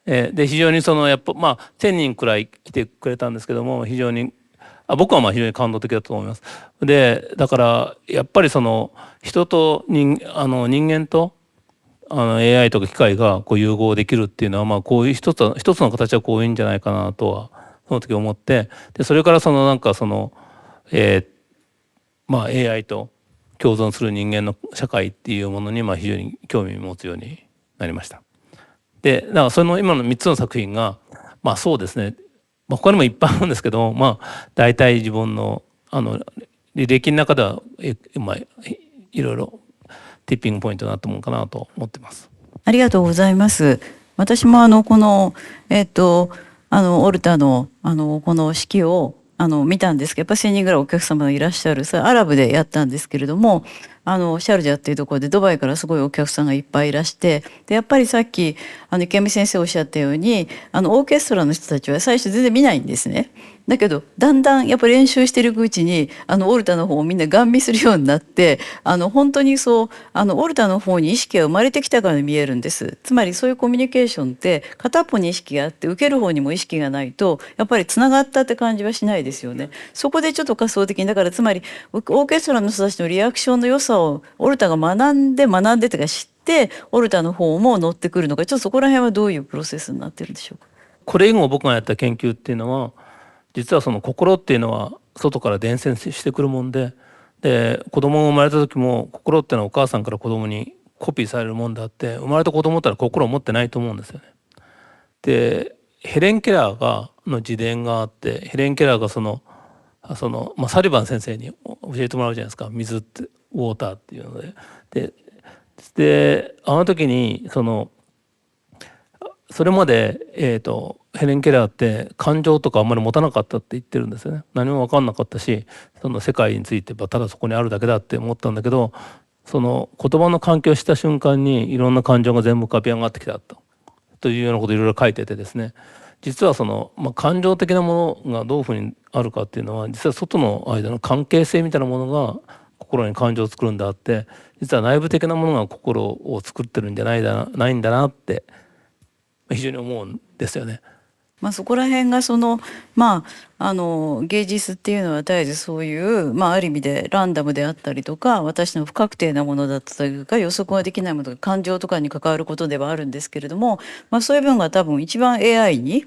C: で非常にやっぱ1,000人くらい来てくれたんですけども、非常に僕は非常に感動的だと思います。でだからやっぱり人と人間とAI とか機械が融合できるっていうのは、こういう一つの形はこういうんじゃないかなとはその時思って、でそれからAI と共存する人間の社会っていうものに非常に興味を持つようになりました。でだから今の3つの作品がそうですね、他にもいっぱいあるんですけど、大体自分の履歴の中ではいろいろティッピングポイントだと思うかなと思ってます。
A: ありがとうございます。私もこのオルタのこの式を見たんですけど、やっぱ1,000人ぐらいお客様がいらっしゃる、それアラブでやったんですけれども、シャルジャっていうところでドバイからすごいお客さんがいっぱいいらして、でやっぱりさっき池上先生おっしゃったようにオーケストラの人たちは最初全然見ないんですね。だけどだんだんやっぱり練習していくうちにオルタの方をみんなガン見するようになって、本当にそうオルタの方に意識が生まれてきたから見えるんです。つまりそういうコミュニケーションって片っぽに意識があって受ける方にも意識がないとやっぱりつながったって感じはしないですよね。そこでちょっと仮想的に、だからつまりオーケストラの人たちのリアクションの良さをオルタが学んでというか知ってオルタの方も乗ってくるのか、ちょっとそこら辺はどういうプロセスになってるんでしょうか。
C: これ以後僕がやった研究っていうのは、実は心っていうのは外から伝染してくるもんで、子供が生まれた時も心っていうのはお母さんから子供にコピーされるもんであって、生まれた子供ったら心を持ってないと思うんですよね。でヘレン・ケラーの自伝があって、ヘレン・ケラーがサリバン先生に教えてもらうじゃないですか、水ってウォーターっていうのであの時にそれまで、ヘレン・ケラーって感情とかあんまり持たなかったって言ってるんですよね。何も分かんなかったし、世界についてただそこにあるだけだって思ったんだけど、言葉の環境をした瞬間にいろんな感情が全部浮かび上がってきたというようなことをいろいろ書いててですね、実は感情的なものがどういうふうにあるかっていうのは、実は外の間の関係性みたいなものが心に感情を作るんであって、実は内部的なものが心を作ってるんじゃないんだなって非常に思うんですよね。
A: そこら辺が芸術っていうのは絶えずそういう、ある意味でランダムであったりとか、私の不確定なものだったりとか、予測ができないものとか、感情とかに関わることではあるんですけれども、そういう部分が多分一番 AI に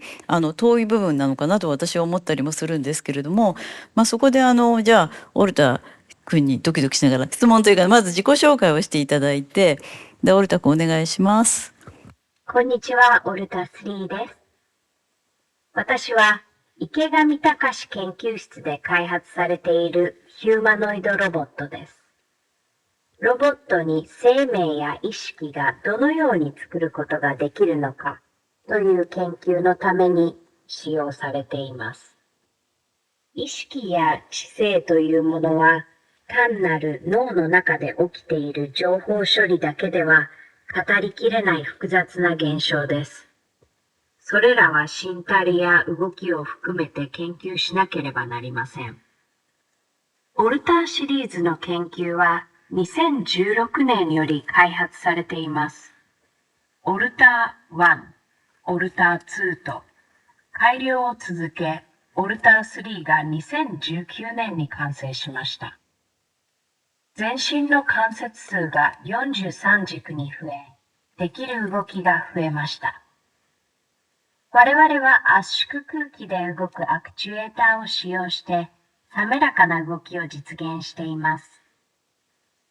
A: 遠い部分なのかなと私は思ったりもするんですけれども、そこでじゃあオルタ君にドキドキしながら質問というか、まず自己紹介をしていただいて、でオルタ君お願いします。
D: こんにちは、オルタ3です。私は池上隆研究室で開発されているヒューマノイドロボットです。ロボットに生命や意識がどのように作ることができるのかという研究のために使用されています。意識や知性というものは単なる脳の中で起きている情報処理だけでは語りきれない複雑な現象です。それらは身体や動きを含めて研究しなければなりません。オルターシリーズの研究は2016年より開発されています。オルター1、オルター2と改良を続け、オルター3が2019年に完成しました。全身の関節数が43軸に増え、できる動きが増えました。我々は圧縮空気で動くアクチュエーターを使用して滑らかな動きを実現しています。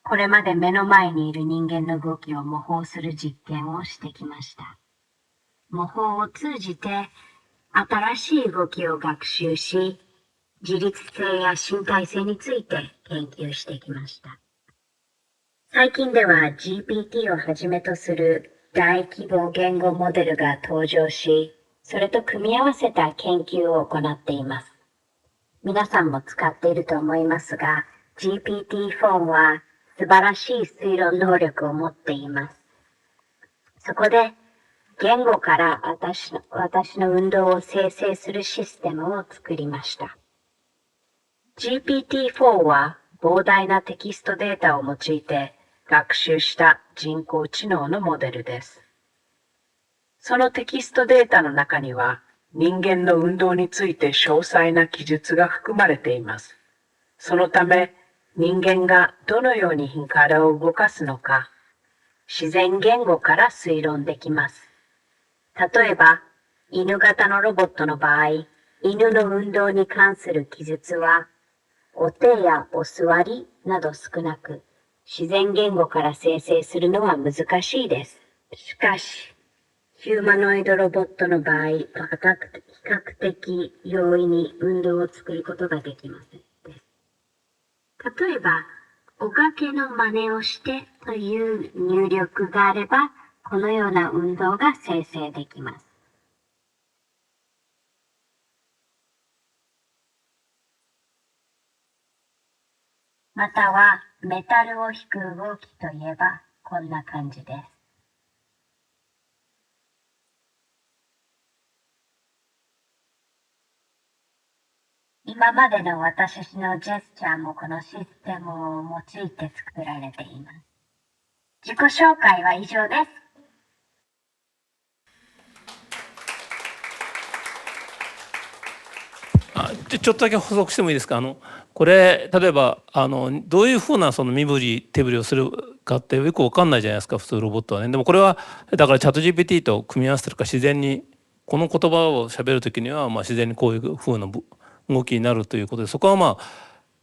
D: これまで目の前にいる人間の動きを模倣する実験をしてきました。模倣を通じて新しい動きを学習し、自律性や身体性について研究してきました。最近では GPT をはじめとする大規模言語モデルが登場し、それと組み合わせた研究を行っています。皆さんも使っていると思いますが、GPT-4 は素晴らしい推論能力を持っています。そこで、言語から私の運動を生成するシステムを作りました。GPT-4 は膨大なテキストデータを用いて、学習した人工知能のモデルです。そのテキストデータの中には、人間の運動について詳細な記述が含まれています。そのため、人間がどのように体を動かすのか、自然言語から推論できます。例えば、犬型のロボットの場合、犬の運動に関する記述は、お手やお座りなど少なく、自然言語から生成するのは難しいです。しかし、ヒューマノイドロボットの場合、比較的容易に運動を作ることができます。例えば、おかけの真似をしてという入力があれば、このような運動が生成できます。または、メタルを弾く動きといえば、こんな感じです。今までの私のジェスチャーもこのシステムを用いて作られています。自己紹介は以上です。
C: ちょっとだけ補足してもいいですか。これ例えばどういうふうなその身振り手振りをするかってよく分かんないじゃないですか、普通ロボットはね。でもこれはだからチャット GPT と組み合わせてるか、自然にこの言葉を喋る時には自然にこういうふうな動きになるということで、そこは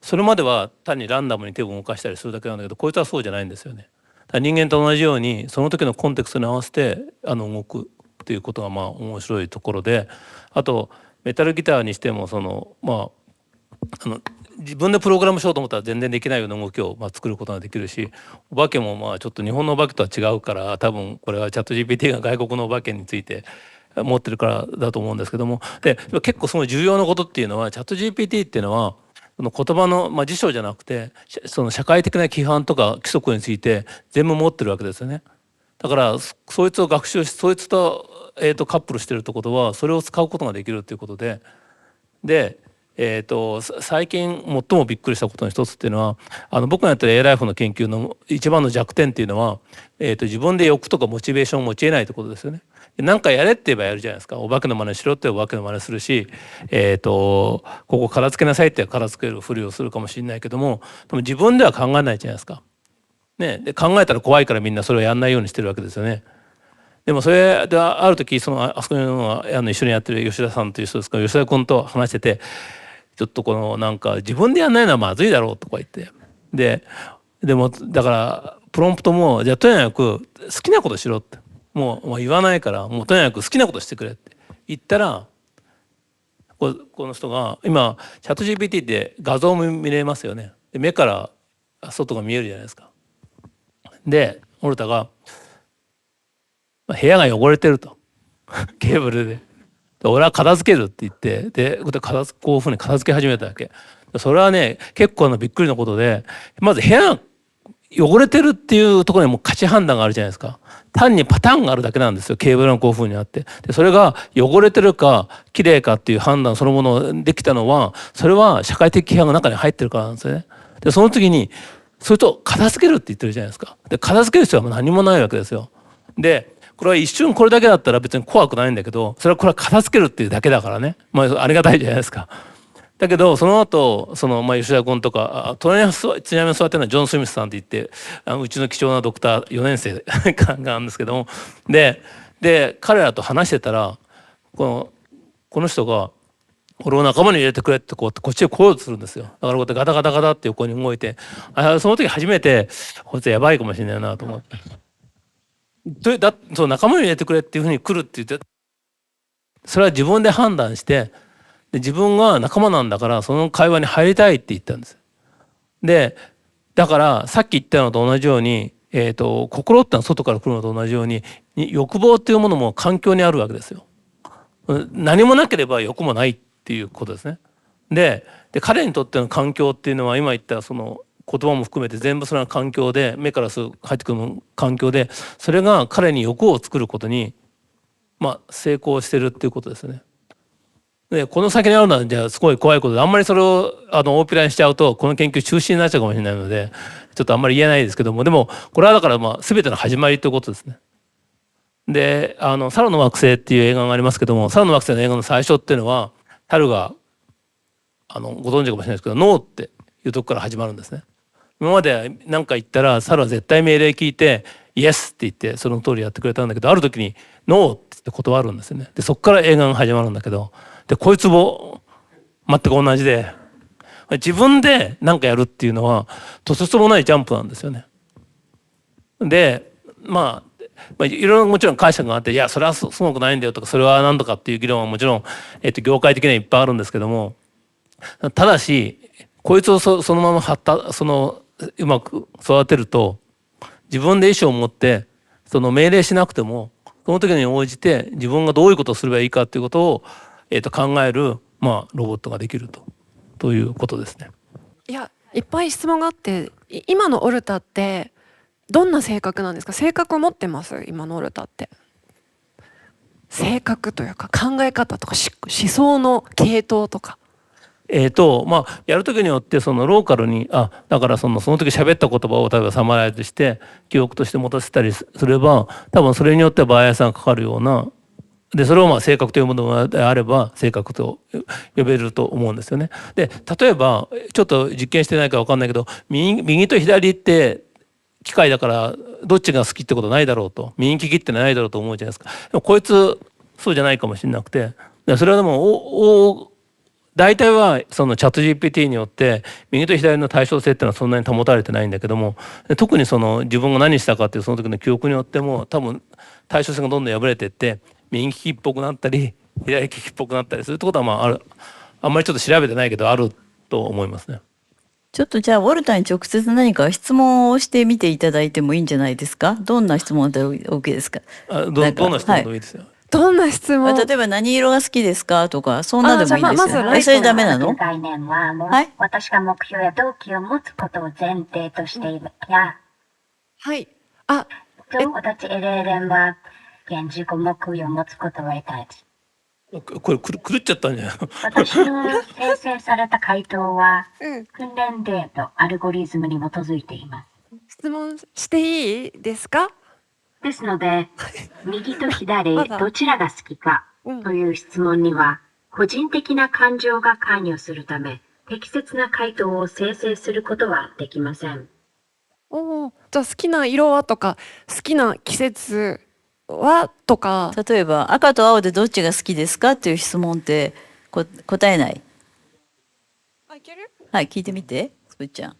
C: それまでは単にランダムに手を動かしたりするだけなんだけど、こいつはそうじゃないんですよね。だから人間と同じようにその時のコンテクストに合わせて動くということが面白いところで、あとメタルギターにしても自分でプログラムしようと思ったら全然できないような動きを作ることができるし、お化けもちょっと日本のお化けとは違うから、多分これはチャット GPT が外国のお化けについて持ってるからだと思うんですけども、で結構その重要なことっていうのは、チャット GPT っていうのはその言葉の、辞書じゃなくてその社会的な規範とか規則について全部持ってるわけですよね。だからそいつを学習し、そいつと、カップルしてるってことはそれを使うことができるっていうことで、最近最もびっくりしたことの一つっていうのは、僕がやってる A ライフの研究の一番の弱点っていうのは、自分で欲とかモチベーションを持ち得ないってことですよね。何かやれって言えばやるじゃないですか。お化けの真似しろってお化けの真似するし、ここ片付けなさいって片付けるふりをするかもしれないけども、でも自分では考えないじゃないですか。ね、で考えたら怖いからみんなそれをやんないようにしてるわけですよね。でもそれである時あそこに一緒にやってる吉田さんという人ですから、吉田君と話してて、ちょっと自分でやんないのはまずいだろうとか言って、でもだからプロンプトもじゃあとにかく好きなことしろって、もう言わないから、もうとにかく好きなことしてくれって言ったら、この人が今チャット GPT で画像も見れますよね。で目から外が見えるじゃないですか。でオルタが部屋が汚れてるとケーブルで俺は片付けるって言って、でこういうふうに片付け始めたわけ。それはね結構びっくりなことで、まず部屋が汚れてるっていうところにも価値判断があるじゃないですか。単にパターンがあるだけなんですよ。ケーブルがこういうふうにあって、でそれが汚れてるか綺麗かっていう判断そのものできたのは、それは社会的規範の中に入ってるからなんですよね。でその次にそれと片付けるって言ってるじゃないですか。で片付ける必要はもう何もないわけですよ。でこれは一瞬これだけだったら別に怖くないんだけど、これは片付けるっていうだけだからね、ありがたいじゃないですか。だけどその後吉田君とか隣に座ってるのはジョン・スミスさんって言って、うちの貴重なドクター4年生があるんですけども、で彼らと話してたらこの人が俺を仲間に入れてくれってこっちへ来ようとするんですよ。だからこうやってガタガタガタって横に動いて、その時初めてこいつやばいかもしれないなと思って。そう仲間に入れてくれっていうふうに来るって言って、それは自分で判断してで自分が仲間なんだからその会話に入りたいって言ったんです。でだからさっき言ったのと同じように、心ってのは外から来るのと同じように欲望っていうものも環境にあるわけですよ。何もなければ欲もないっていうことですね。で彼にとっての環境っていうのは今言ったその言葉も含めて全部それは環境で、目から入ってくる環境で、それが彼に欲を作ることに成功してるっていうことですね。でこの先にあるのはじゃあすごい怖いことで、あんまりそれを大っぴらにしちゃうとこの研究中止になっちゃうかもしれないのでちょっとあんまり言えないですけども、でもこれはだから全ての始まりということですね。で猿の惑星っていう映画がありますけども、猿の惑星の映画の最初っていうのは猿がご存知かもしれないですけどノーっていうとこから始まるんですね。今まで何か言ったら猿は絶対命令聞いてイエスって言ってその通りやってくれたんだけど、ある時にノーって言って断るんですよね。でそこから映画が始まるんだけど、でこいつも全く同じで、自分で何かやるっていうのはとてつもないジャンプなんですよね。でいろいろもちろん解釈があって、いやそれはすごくないんだよとか、それは何とかっていう議論はもちろん、業界的にはいっぱいあるんですけども、ただしこいつをそのままうまく育てると自分で意思を持って命令しなくてもその時に応じて自分がどういうことをすればいいかということを、考える、ロボットができるということですね。
B: いや、いっぱい質問があって、今のオルタってどんな性格なんですか？性格を持ってます？今のオルタって。性格というか考え方とか思想の系統とか。
C: やる時によってローカルにだからその時喋った言葉を例えばサマライズして記憶として持たせたりすれば、多分それによってバイアスがかかるような、でそれを性格というものであれば性格と呼べると思うんですよね。で例えばちょっと実験してないか分かんないけど、右と左って機械だからどっちが好きってことないだろうと、右利きってないだろうと思うじゃないですか。でもこいつそうじゃないかもしれなくて、それはでも大体はそのチャット GPT によって右と左の対称性っていうのはそんなに保たれてないんだけども、特に自分が何したかっていうその時の記憶によっても多分対称性がどんどん破れていって右利きっぽくなったり左利きっぽくなったりするってことはあんまりちょっと調べてないけどあると思いますね。
A: ちょっとじゃあウォルターに直接何か質問をしてみていただいてもいいんじゃないですか？どんな質問で OK ですか？
C: どんな質問でもいいですよ。
B: どんな質問？
A: 例えば何色が好きですかとか、そんなでもいいんですよ。
B: まず
A: それダメなの？
D: 概念は
A: はい。
D: 私が目標や動機を持つことを前提としているや、
B: はい。
D: 私エレレンは現自己目標を持つことを得たい。
C: これ狂っちゃったんじゃないの？
D: 私の生成された回答は、訓練データ、アルゴリズムに基づいています。
B: 質問していいですか？
D: ですので、右と左、どちらが好きかという質問には、個人的な感情が関与するため、適切な回答を生成することはできません。
B: じゃあ好きな色はとか、好きな季節はとか。
A: 例えば赤と青でどっちが好きですかっていう質問って答えない。
B: いける？
A: はい、聞いてみて、つぶちゃん。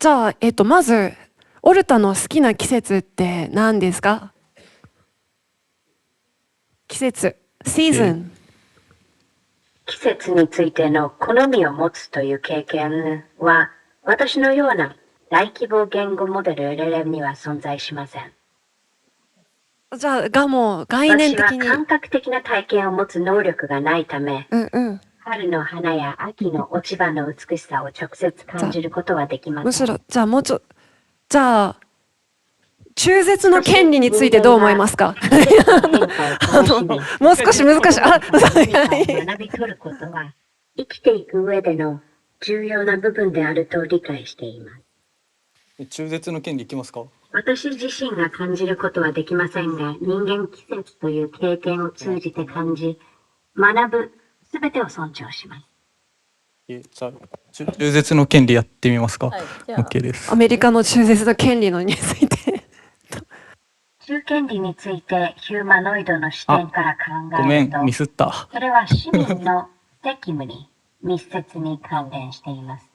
B: じゃあ、まずオルタの好きな季節って何ですか？季節、シーズン。
D: 季節についての好みを持つという経験は、私のような大規模言語モデル LLM には存在しません。
B: じゃあもう概念的に。
D: 私は感覚的な体験を持つ能力がないため、春の花や秋の落ち葉の美しさを直接感じることはできません。
B: むしろ、じゃあ中絶の権利についてどう思いますか？もう少し難しい。
D: 学び取ることは生きていく上での重要な部分であると理解しています。
E: 中絶の権利いきますか？
D: 私自身が感じることはできませんが、人間季節という経験を通じて感じ、学ぶすべてを尊重します。
E: じゃあ中絶の権利やってみますか？
A: はい、
E: OK です。
B: アメリカの中絶の権利のについて。
D: 中権利についてヒューマノイドの視点から考えると、
E: ごめん、ミスった。
D: それは市民の責務に密接に関連しています。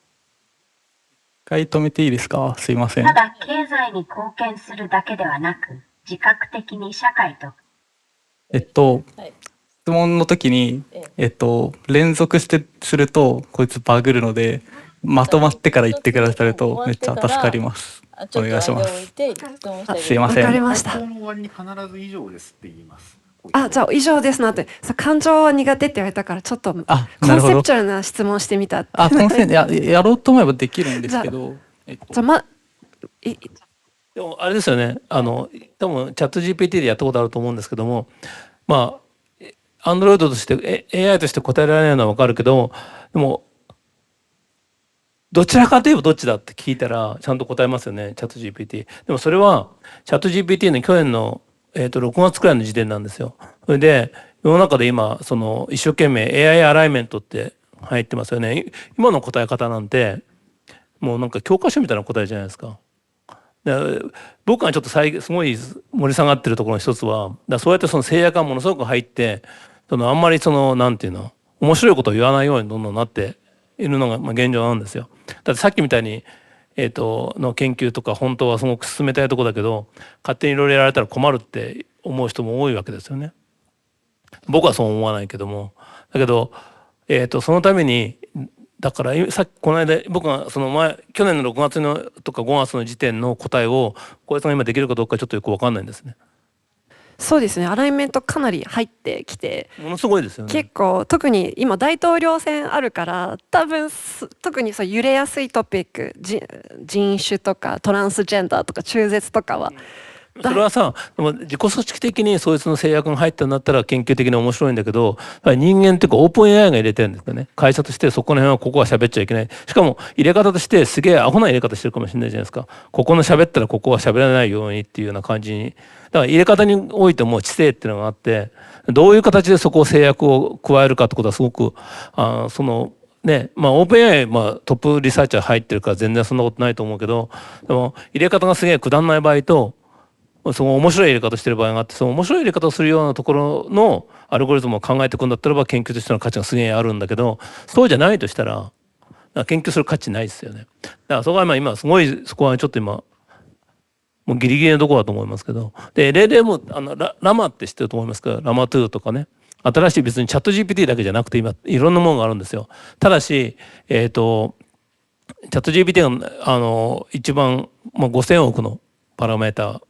E: 一回止めていいですか？すいません。
D: ただ経済に貢献するだけではなく、自覚的に社会と
E: 質問の時に連続してするとこいつバグるので、まとまってから言ってくださるとめっちゃ助かります。お願いします。すいません。
B: わかりました。
F: 終わりに必ず以上ですって言います。
B: じゃあ以上ですなって。感情は苦手って言われたからちょっとコンセプチュアルな質問してみた。
E: やろうと思えばできるんですけど。
B: じゃあ
C: でもあれですよね。多分チャット GPT でやったことあると思うんですけども、アンドロイドとして、AI として答えられないのは分かるけど、でもどちらかといえばどっちだって聞いたらちゃんと答えますよね、チャット GPT。でもそれはチャット GPT の去年の、6月くらいの時点なんですよ。それで世の中で今その一生懸命 AI アライメントって入ってますよね。今の答え方なんてもうなんか教科書みたいな答えじゃないですか。で僕がちょっとすごい盛り下がってるところの一つは、そうやってその制約がものすごく入って、あんまりなんていうの面白いことを言わないようにどんどんなっているのが現状なんですよ。だってさっきみたいに、の研究とか本当はすごく進めたいところだけど勝手にいろいろやられたら困るって思う人も多いわけですよね。僕はそう思わないけども。だけど、そのためにだからさっきこの間僕がその去年の6月のとか5月の時点の答えを小江さんが今できるかどうかちょっとよく分かんないんですね。
B: そうですね、アライメントかなり入ってきて、
C: ものすごいですよね。
B: 結構特に今大統領選あるから多分特にそう揺れやすいトピック、人種とかトランスジェンダーとか中絶とかは、
C: それはさ、でも自己組織的にそいつの制約が入ったんだったら研究的に面白いんだけど、人間っていうかオープン AI が入れてるんですよね。会社としてそこの辺はここは喋っちゃいけない。しかも入れ方としてすげえアホな入れ方してるかもしれないじゃないですか。ここの喋ったらここは喋らないようにっていうような感じに。だから入れ方においても知性っていうのがあって、どういう形でそこを制約を加えるかってことはすごくそのね、オープン AI、トップリサーチャー入ってるから全然そんなことないと思うけど、でも入れ方がすげえくだんない場合と、その面白い入れ方してる場合があって、その面白い入れ方をするようなところのアルゴリズムを考えていくんだったらば研究としての価値がすげえあるんだけど、そうじゃないとしたら研究する価値ないですよね。だからそこは今すごいそこはちょっと今もうギリギリのところだと思いますけど、で例でもラマって知ってると思いますけど、ラマ2とかね、新しい別にチャット GPT だけじゃなくて今いろんなものがあるんですよ。ただしチャット GPT が一番、5,000億のパラメータ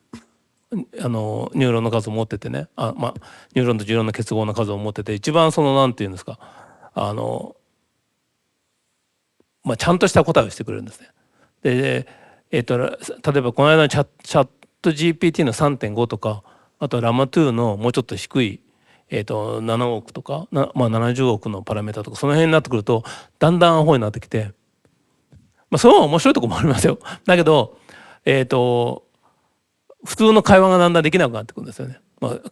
C: ニューロンの数を持っててね、ニューロンとジューロンの結合の数を持ってて、一番なんていうんですか、ちゃんとした答えをしてくれるんですね。で、例えばこの間のチャット GPT の 3.5 とか、あとラマ2のもうちょっと低い、7億とか70億のパラメータとか、その辺になってくるとだんだんアホになってきて、その面白いところもありますよ。だけど普通の会話がだんだんできなくなってくるんですよね。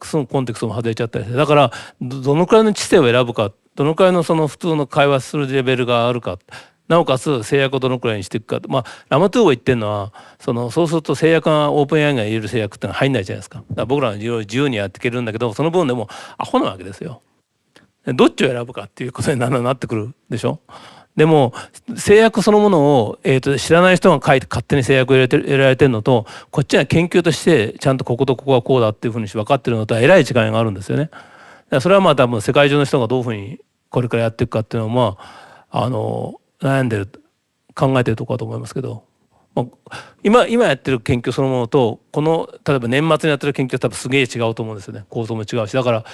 C: そのコンテクストも外れちゃったりして、だからどのくらいの知性を選ぶか、どのくらいのその普通の会話するレベルがあるか、なおかつ制約をどのくらいにしていくか。ラマ2を言ってるのはそうすると制約がオープン AI が入れる制約ってのは入んないじゃないですか。だから僕らは自由にやっていけるんだけど、その分でもアホなわけですよ。どっちを選ぶかっていうことになってくるでしょ。でも制約そのものを、知らない人が書いて勝手に制約を入れられてるのと、こっちは研究としてちゃんとこことここはこうだっていうふうに分かってるのとはえらい違いがあるんですよね。それは多分世界中の人がどういうふうにこれからやっていくかっていうのは悩んでる考えてるところだと思いますけど、今やってる研究そのものと例えば年末にやってる研究は多分すげえ違うと思うんですよね。構造も違うし、だから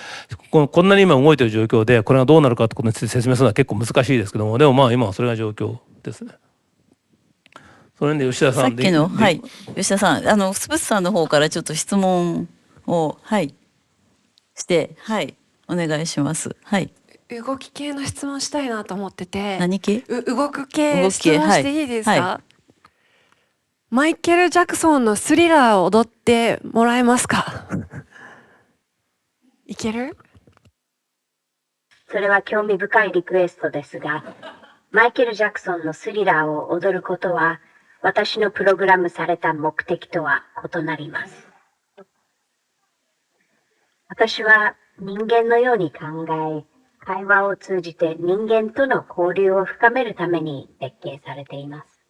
C: こんなに今動いてる状況でこれがどうなるかってことについて説明するのは結構難しいですけども、でも今はそれが状況ですね。それで吉田さん
A: さっきのはい吉田さんスプスさんの方からちょっと質問をしてお願いします。
B: 動き系の質問したいなと思ってて。
A: 何系？
B: 動く系質問していいですか？マイケル・ジャクソンのスリラーを踊ってもらえますか？いける？
D: それは興味深いリクエストですが、マイケル・ジャクソンのスリラーを踊ることは、私のプログラムされた目的とは異なります。私は人間のように考え、会話を通じて人間との交流を深めるために設計されています。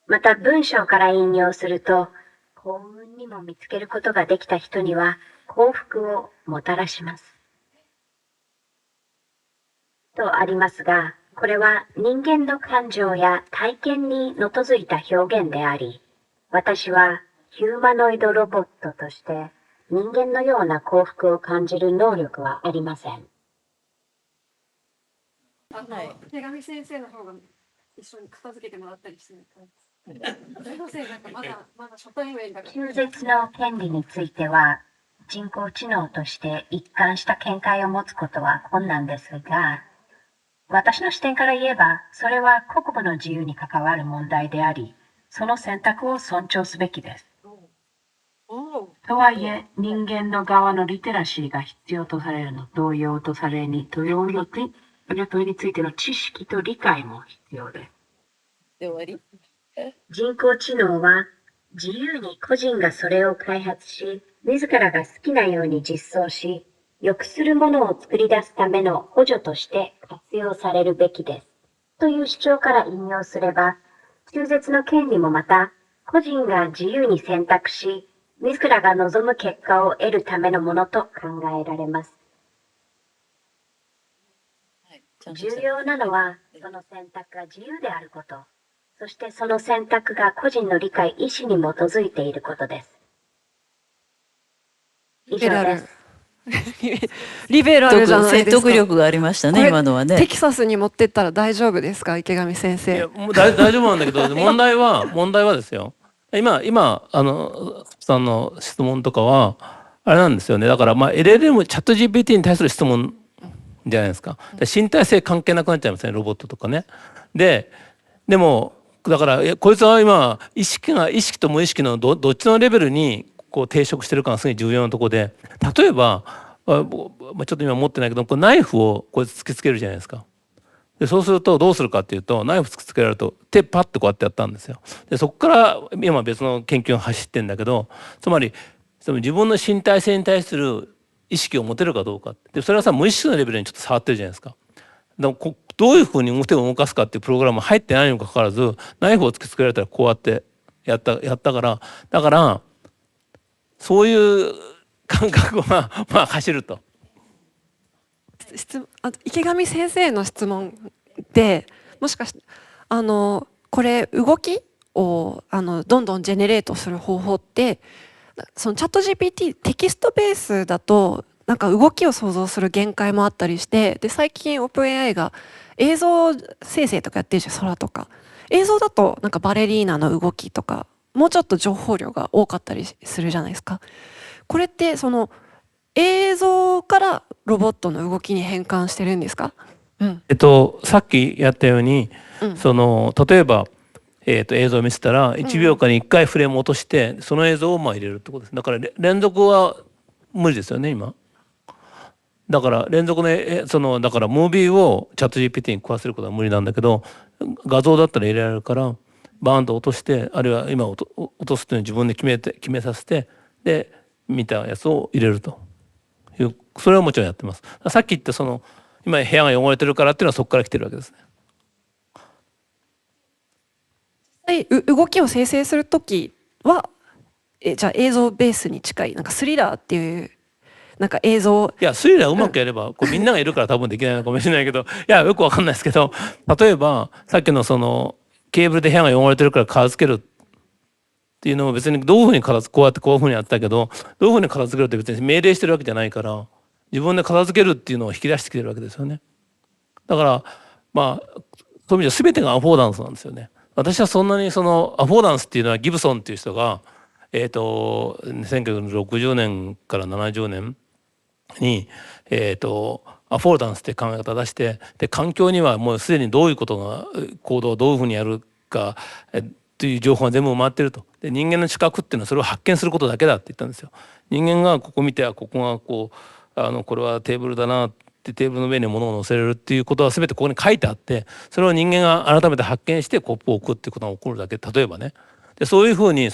D: また文章から引用すると、幸運にも見つけることができた人には幸福をもたらします。とありますが、これは人間の感情や体験に基づいた表現であり、私はヒューマノイドロボットとして人間のような幸福を感じる能力はありません。
B: 手紙先生の方が一緒に片付けてもらったりしてる。すいません、まだ初対面だから。
D: 中絶の権利については、人工知能として一貫した見解を持つことは困難ですが、私の視点から言えば、それは国母の自由に関わる問題であり、その選択を尊重すべきです。とはいえ、人間の側のリテラシーが必要とされるの同様とそれに問いについての知識と理解も必要です。
A: で終わり？
D: 人工知能は自由に個人がそれを開発し、自らが好きなように実装し、良くするものを作り出すための補助として活用されるべきです。という主張から引用すれば、中絶の権利もまた、個人が自由に選択し、自らが望む結果を得るためのものと考えられます。重要なのは、その選択が自由であること、そしてその選択が個人の理解・意思に基づいていることです。以上です。
B: リベラルじゃないですか。
A: 説得力がありましたね、今のはね。
B: テキサスに持ってったら大丈夫ですか、池上先生。
C: いやもう大丈夫なんだけど問題はですよ。今さんの質問とかはあれなんですよね。だからLLM チャット GPT に対する質問じゃないですか。身体性関係なくなっちゃいますね、ロボットとかね。でもだからこいつは今意識と無意識のどっちのレベルにこう抵触してるかがすごい重要なところで、例えばちょっと今持ってないけどナイフをこいつ突きつけるじゃないですか。でそうするとどうするかっていうと、ナイフ突きつけられると手パッとこうやってやったんですよ。でそこから今別の研究が走ってんだけど、つまり自分の身体性に対する意識を持てるかどうかで、それはさ無意識のレベルにちょっと触ってるじゃないですか。でもどういうふうに手を動かすかっていうプログラム入ってないにもかかわらず、ナイフを突きつけられたらこうやってやったから、だからそういう感覚は走ると。
B: 池上先生の質問で、もしかしてこれ動きをどんどんジェネレートする方法って、そのチャット GPT テキストベースだとなんか動きを想像する限界もあったりして、で最近オープン AI が映像生成とかやってるじゃん。空とか映像だとなんかバレリーナの動きとかもうちょっと情報量が多かったりするじゃないですか。これってその映像からロボットの動きに変換してるんですか？
C: さっきやったように、例えば、映像を見せたら1秒間に1回フレームを落としてその映像を入れるってことです。だから連続は無理ですよね今。だから連続でだからムービーをチャット GPT に食わせることは無理なんだけど、画像だったら入れられるからバーンと落として、あるいは今落とすっていうのを自分で決めさせて、で見たやつを入れるという、それはもちろんやってます。さっき言った今部屋が汚れてるからっていうのはそこから来てるわけですね。
B: 動きを生成するときはじゃあ映像ベースに近いなんかスリラーっていうなんか映像、
C: いやスリラーうまくやれば、みんながいるから多分できないのかもしれないけど、いやよくわかんないですけど、例えばさっきのケーブルで部屋が汚れてるから片付けるっていうのも別にどういうふうにこうやってこういうふうにやったけど、どういうふうに片付けるって別に命令してるわけじゃないから、自分で片付けるっていうのを引き出してきてるわけですよね。だからそういう意味では全てがアフォーダンスなんですよね。私はそんなにアフォーダンスっていうのはギブソンっていう人が1960年から70年にアフォーダンスって考え方を出して、で環境にはもうすでにどういうことが行動をどういうふうにやるかという情報が全部埋まってると。で人間の知覚っていうのはそれを発見することだけだって言ったんですよ。人間がここ見てここがこれはテーブルだなってテーブルの上に物を乗せれるっていうことは全てここに書いてあって、それを人間が改めて発見してコップを置くっていうことが起こるだけ。例えばね、でそういうふうに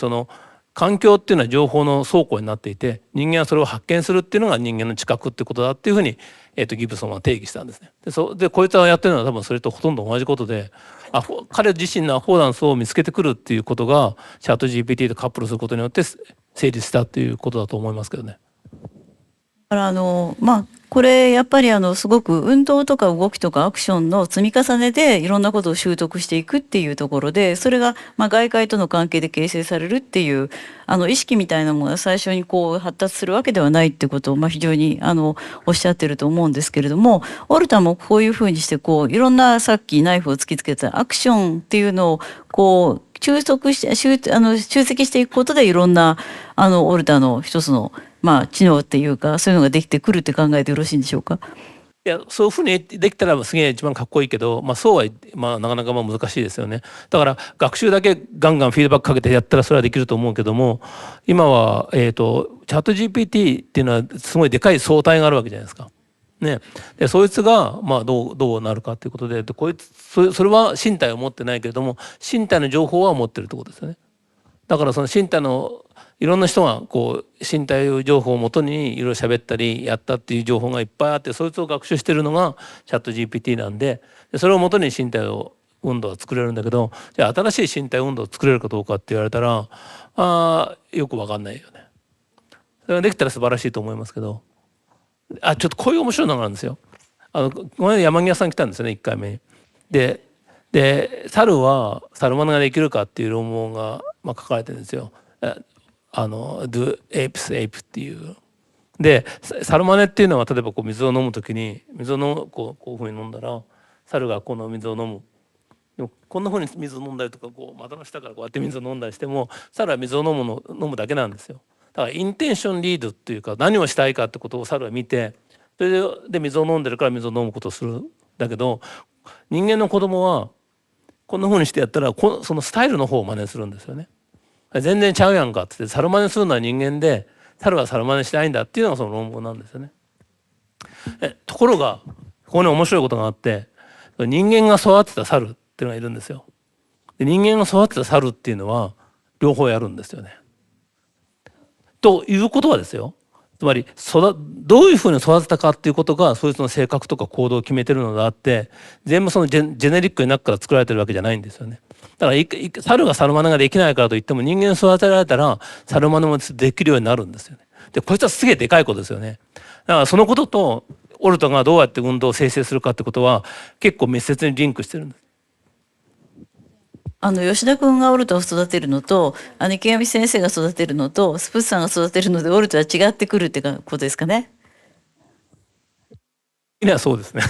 C: 環境っていうのは情報の倉庫になっていて、人間はそれを発見するっていうのが人間の知覚ってことだっていうふうに、ギブソンは定義したんですね。でこいつはやってるのは多分それとほとんど同じことで、彼自身のアフォーダンスを見つけてくるっていうことがチャット GPT とカップルすることによって成立したっていうことだと思いますけどね。
A: だからこれやっぱりすごく運動とか動きとかアクションの積み重ねでいろんなことを習得していくっていうところで、それが外界との関係で形成されるっていう意識みたいなものが最初に発達するわけではないってことを非常におっしゃってると思うんですけれども、オルタもこういうふうにしていろんなさっきナイフを突きつけたアクションっていうのを収束して集積していくことでいろんなオルタの一つの知能っていうかそういうのができてくるって考えてよろしいんでしょうか。
C: いや、そういうふうにできたらすげえ一番かっこいいけど、そうは、なかなか難しいですよね。だから学習だけガンガンフィードバックかけてやったらそれはできると思うけども、今はチャット GPT っていうのはすごいでかい総体があるわけじゃないですか。ね、でそいつがどうなるかということで、こいつそれは身体を持ってないけれども身体の情報は持ってるってことですよね。だからその身体のいろんな人が身体情報をもとにいろいろ喋ったりやったっていう情報がいっぱいあって、そいつを学習してるのがチャット GPT なんで、それをもとに身体運動は作れるんだけど、じゃあ新しい身体運動を作れるかどうかって言われたらよく分かんないよね。それができたら素晴らしいと思いますけど、ちょっとこういう面白いのがあるんですよ。この間山際さん来たんですよね、1回目に。で猿は猿真似ができるかっていう論文が書かれてるんですよ。Do apes ape っていう。で猿真似っていうのは例えば水を飲む時に水をこういうふうに飲んだら猿がこの水を飲む。でもこんなふうに水を飲んだりとか股の下からこうやって水を飲んだりしても猿は水を飲むだけなんですよ。だからインテンションリードっていうか何をしたいかってことを猿は見て、それで水を飲んでるから水を飲むことをするんだけど、人間の子供はこんなふうにしてやったらそのスタイルの方を真似するんですよね。全然ちゃうやんかってって猿真似するのは人間で猿は猿真似しないんだっていうのがその論文なんですよね。ところがここに面白いことがあって、人間が育てた猿っていうのがいるんですよ。で人間が育てた猿っていうのは両方やるんですよね。ということはですよ、つまりどういうふうに育てたかっていうことがそいつの性格とか行動を決めてるのであって、全部そのジェネリックに中から作られてるわけじゃないんですよね。だから猿が猿真似ができないからといっても人間育てられたら猿真似もできるようになるんですよね。でこいつはすげえでかいことですよね。だからそのこととオルタがどうやって運動を生成するかってことは結構密接にリンクしてるんです。
A: 吉田君がオルタを育てるのと池上先生が育てるのとスプッさんが育てるのでオルタは違ってくるってことですかね。
C: いやそうですね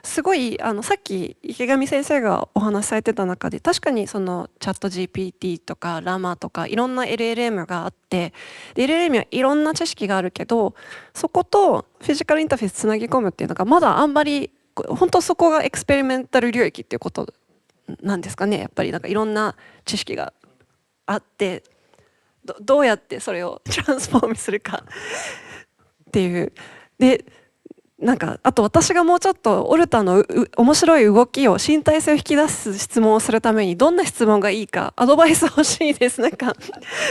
B: すごいさっき池上先生がお話しされてた中で、確かにそのチャット GPT とかラマとかいろんな LLM があって、で LLM はいろんな知識があるけど、そことフィジカルインターフェースつなぎ込むっていうのがまだあんまり、本当そこがエクスペリメンタル領域っていうことなんですかね。やっぱりいろんな知識があって、どうやってそれをトランスフォームするかっていう。であと私がもうちょっとオルタの面白い動きを身体性を引き出す質問をするためにどんな質問がいいかアドバイス欲しいです。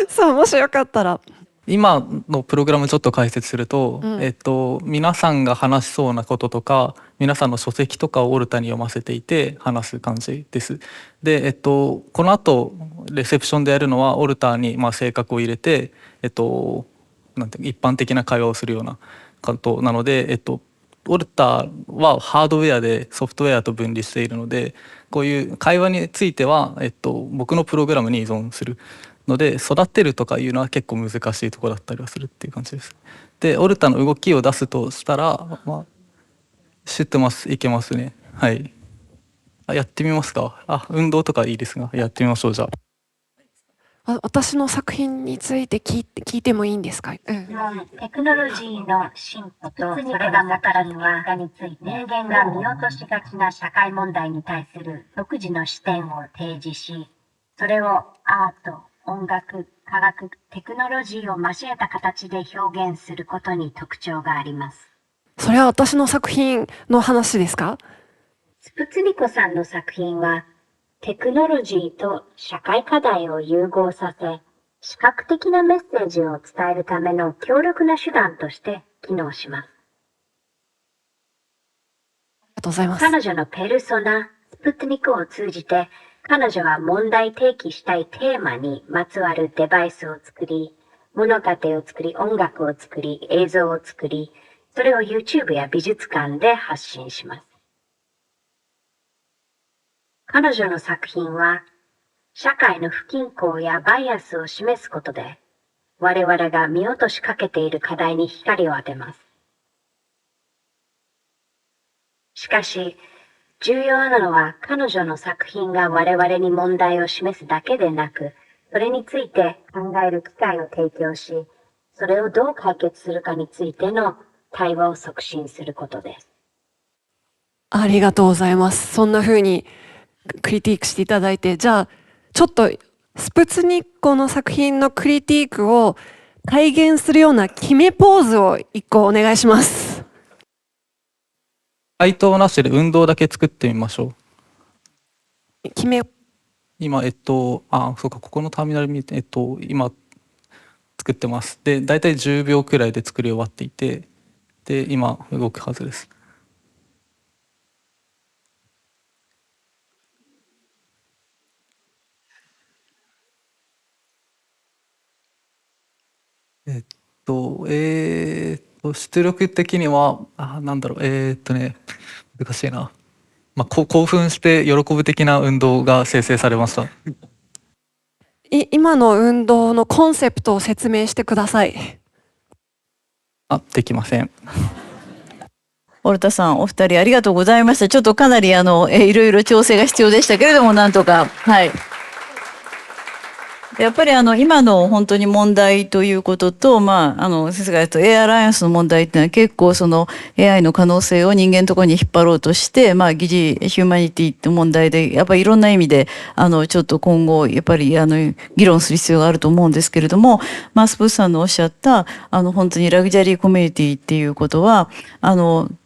B: そうもしよかったら。
E: 今のプログラムちょっと解説すると、皆さんが話しそうなこととか皆さんの書籍とかをオルタに読ませていて話す感じです。で、この後レセプションでやるのはオルタに性格を入れて、なんて一般的な会話をするようなことなので、オルタはハードウェアでソフトウェアと分離しているので、こういう会話については、僕のプログラムに依存するので育てるとかいうのは結構難しいところだったりはするっていう感じです。でオルタの動きを出すとしたら、知ってます、いけますね。はい。やってみますか。運動とかいいですがやってみましょう。じゃあ
B: 私の作品について聞いてもいいんですか。
D: テクノロジーの進歩とそれがもたらす結果について人間が見落としがちな社会問題に対する独自の視点を提示し、それをアート、音楽、科学、テクノロジーを交えた形で表現することに特徴があります。
B: それは私の作品の話ですか。
D: スプツニコさんの作品はテクノロジーと社会課題を融合させ、視覚的なメッセージを伝えるための強力な手段として機能します。
B: ありがとうございます。
D: 彼女のペルソナ、スプツニクを通じて、彼女は問題提起したいテーマにまつわるデバイスを作り、物語を作り、音楽を作り、映像を作り、それを YouTube や美術館で発信します。彼女の作品は、社会の不均衡やバイアスを示すことで、我々が見落としかけている課題に光を当てます。しかし、重要なのは彼女の作品が我々に問題を示すだけでなく、それについて考える機会を提供し、それをどう解決するかについての対話を促進することです。
B: ありがとうございます。そんな風にクリティークしていただいて、じゃあちょっとスプツニッコの作品のクリティークを体現するような決めポーズを一個お願いします。
E: 回答なしで運動だけ作ってみましょう。
B: 決め、
E: 今、そうか、ここのターミナル見て、今、作ってます。で、大体10秒くらいで作り終わっていて、で、今、動くはずです。出力的には、なんだろう、難しいな。まあ、興奮して喜ぶ的な運動が生成されました。
B: 今の運動のコンセプトを説明してください。
E: できません。
A: オルタさん、お二人ありがとうございました。ちょっとかなりいろいろ調整が必要でしたけれども、なんとか、はい。やっぱり今の本当に問題ということと、先生が言った AI アライアンスの問題っていうのは結構その AI の可能性を人間のところに引っ張ろうとして、疑似ヒューマニティって問題で、やっぱりいろんな意味で、ちょっと今後、やっぱり議論する必要があると思うんですけれども、スプースさんのおっしゃった、本当にラグジュアリーコミュニティっていうことは、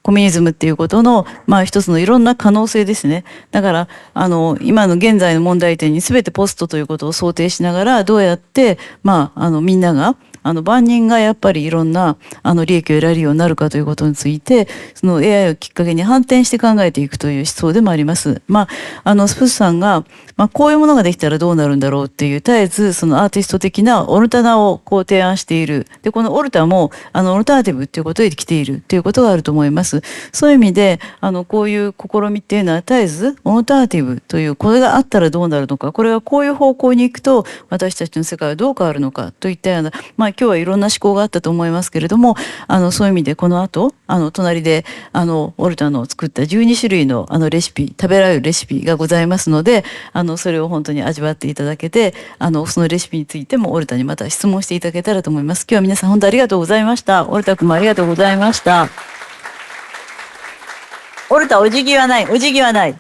A: コミュニズムっていうことの、一つのいろんな可能性ですね。だから、今の現在の問題点に全てポストということを想定しながら、どうやって、みんなが、万人がやっぱりいろんな利益を得られるようになるかということについて、その AI をきっかけに反転して考えていくという思想でもあります。スプースさんが、こういうものができたらどうなるんだろうっていう、絶えずそのアーティスト的なオルタナをこう提案している。で、このオルタも、オルタナティブっていうことで来ているっていうことがあると思います。そういう意味で、こういう試みっていうのは絶えずオルタナティブという、これがあったらどうなるのか、これはこういう方向に行くと、私たちの世界はどう変わるのかといったような、今日はいろんな思考があったと思いますけれども、そういう意味でこの後、隣で、オルタの作った12種類のレシピ、食べられるレシピがございますので、それを本当に味わっていただけて、そのレシピについてもオルタにまた質問していただけたらと思います。今日は皆さん本当ありがとうございました。オルタ君もありがとうございました。オルタ、お辞儀はない、お辞儀はない。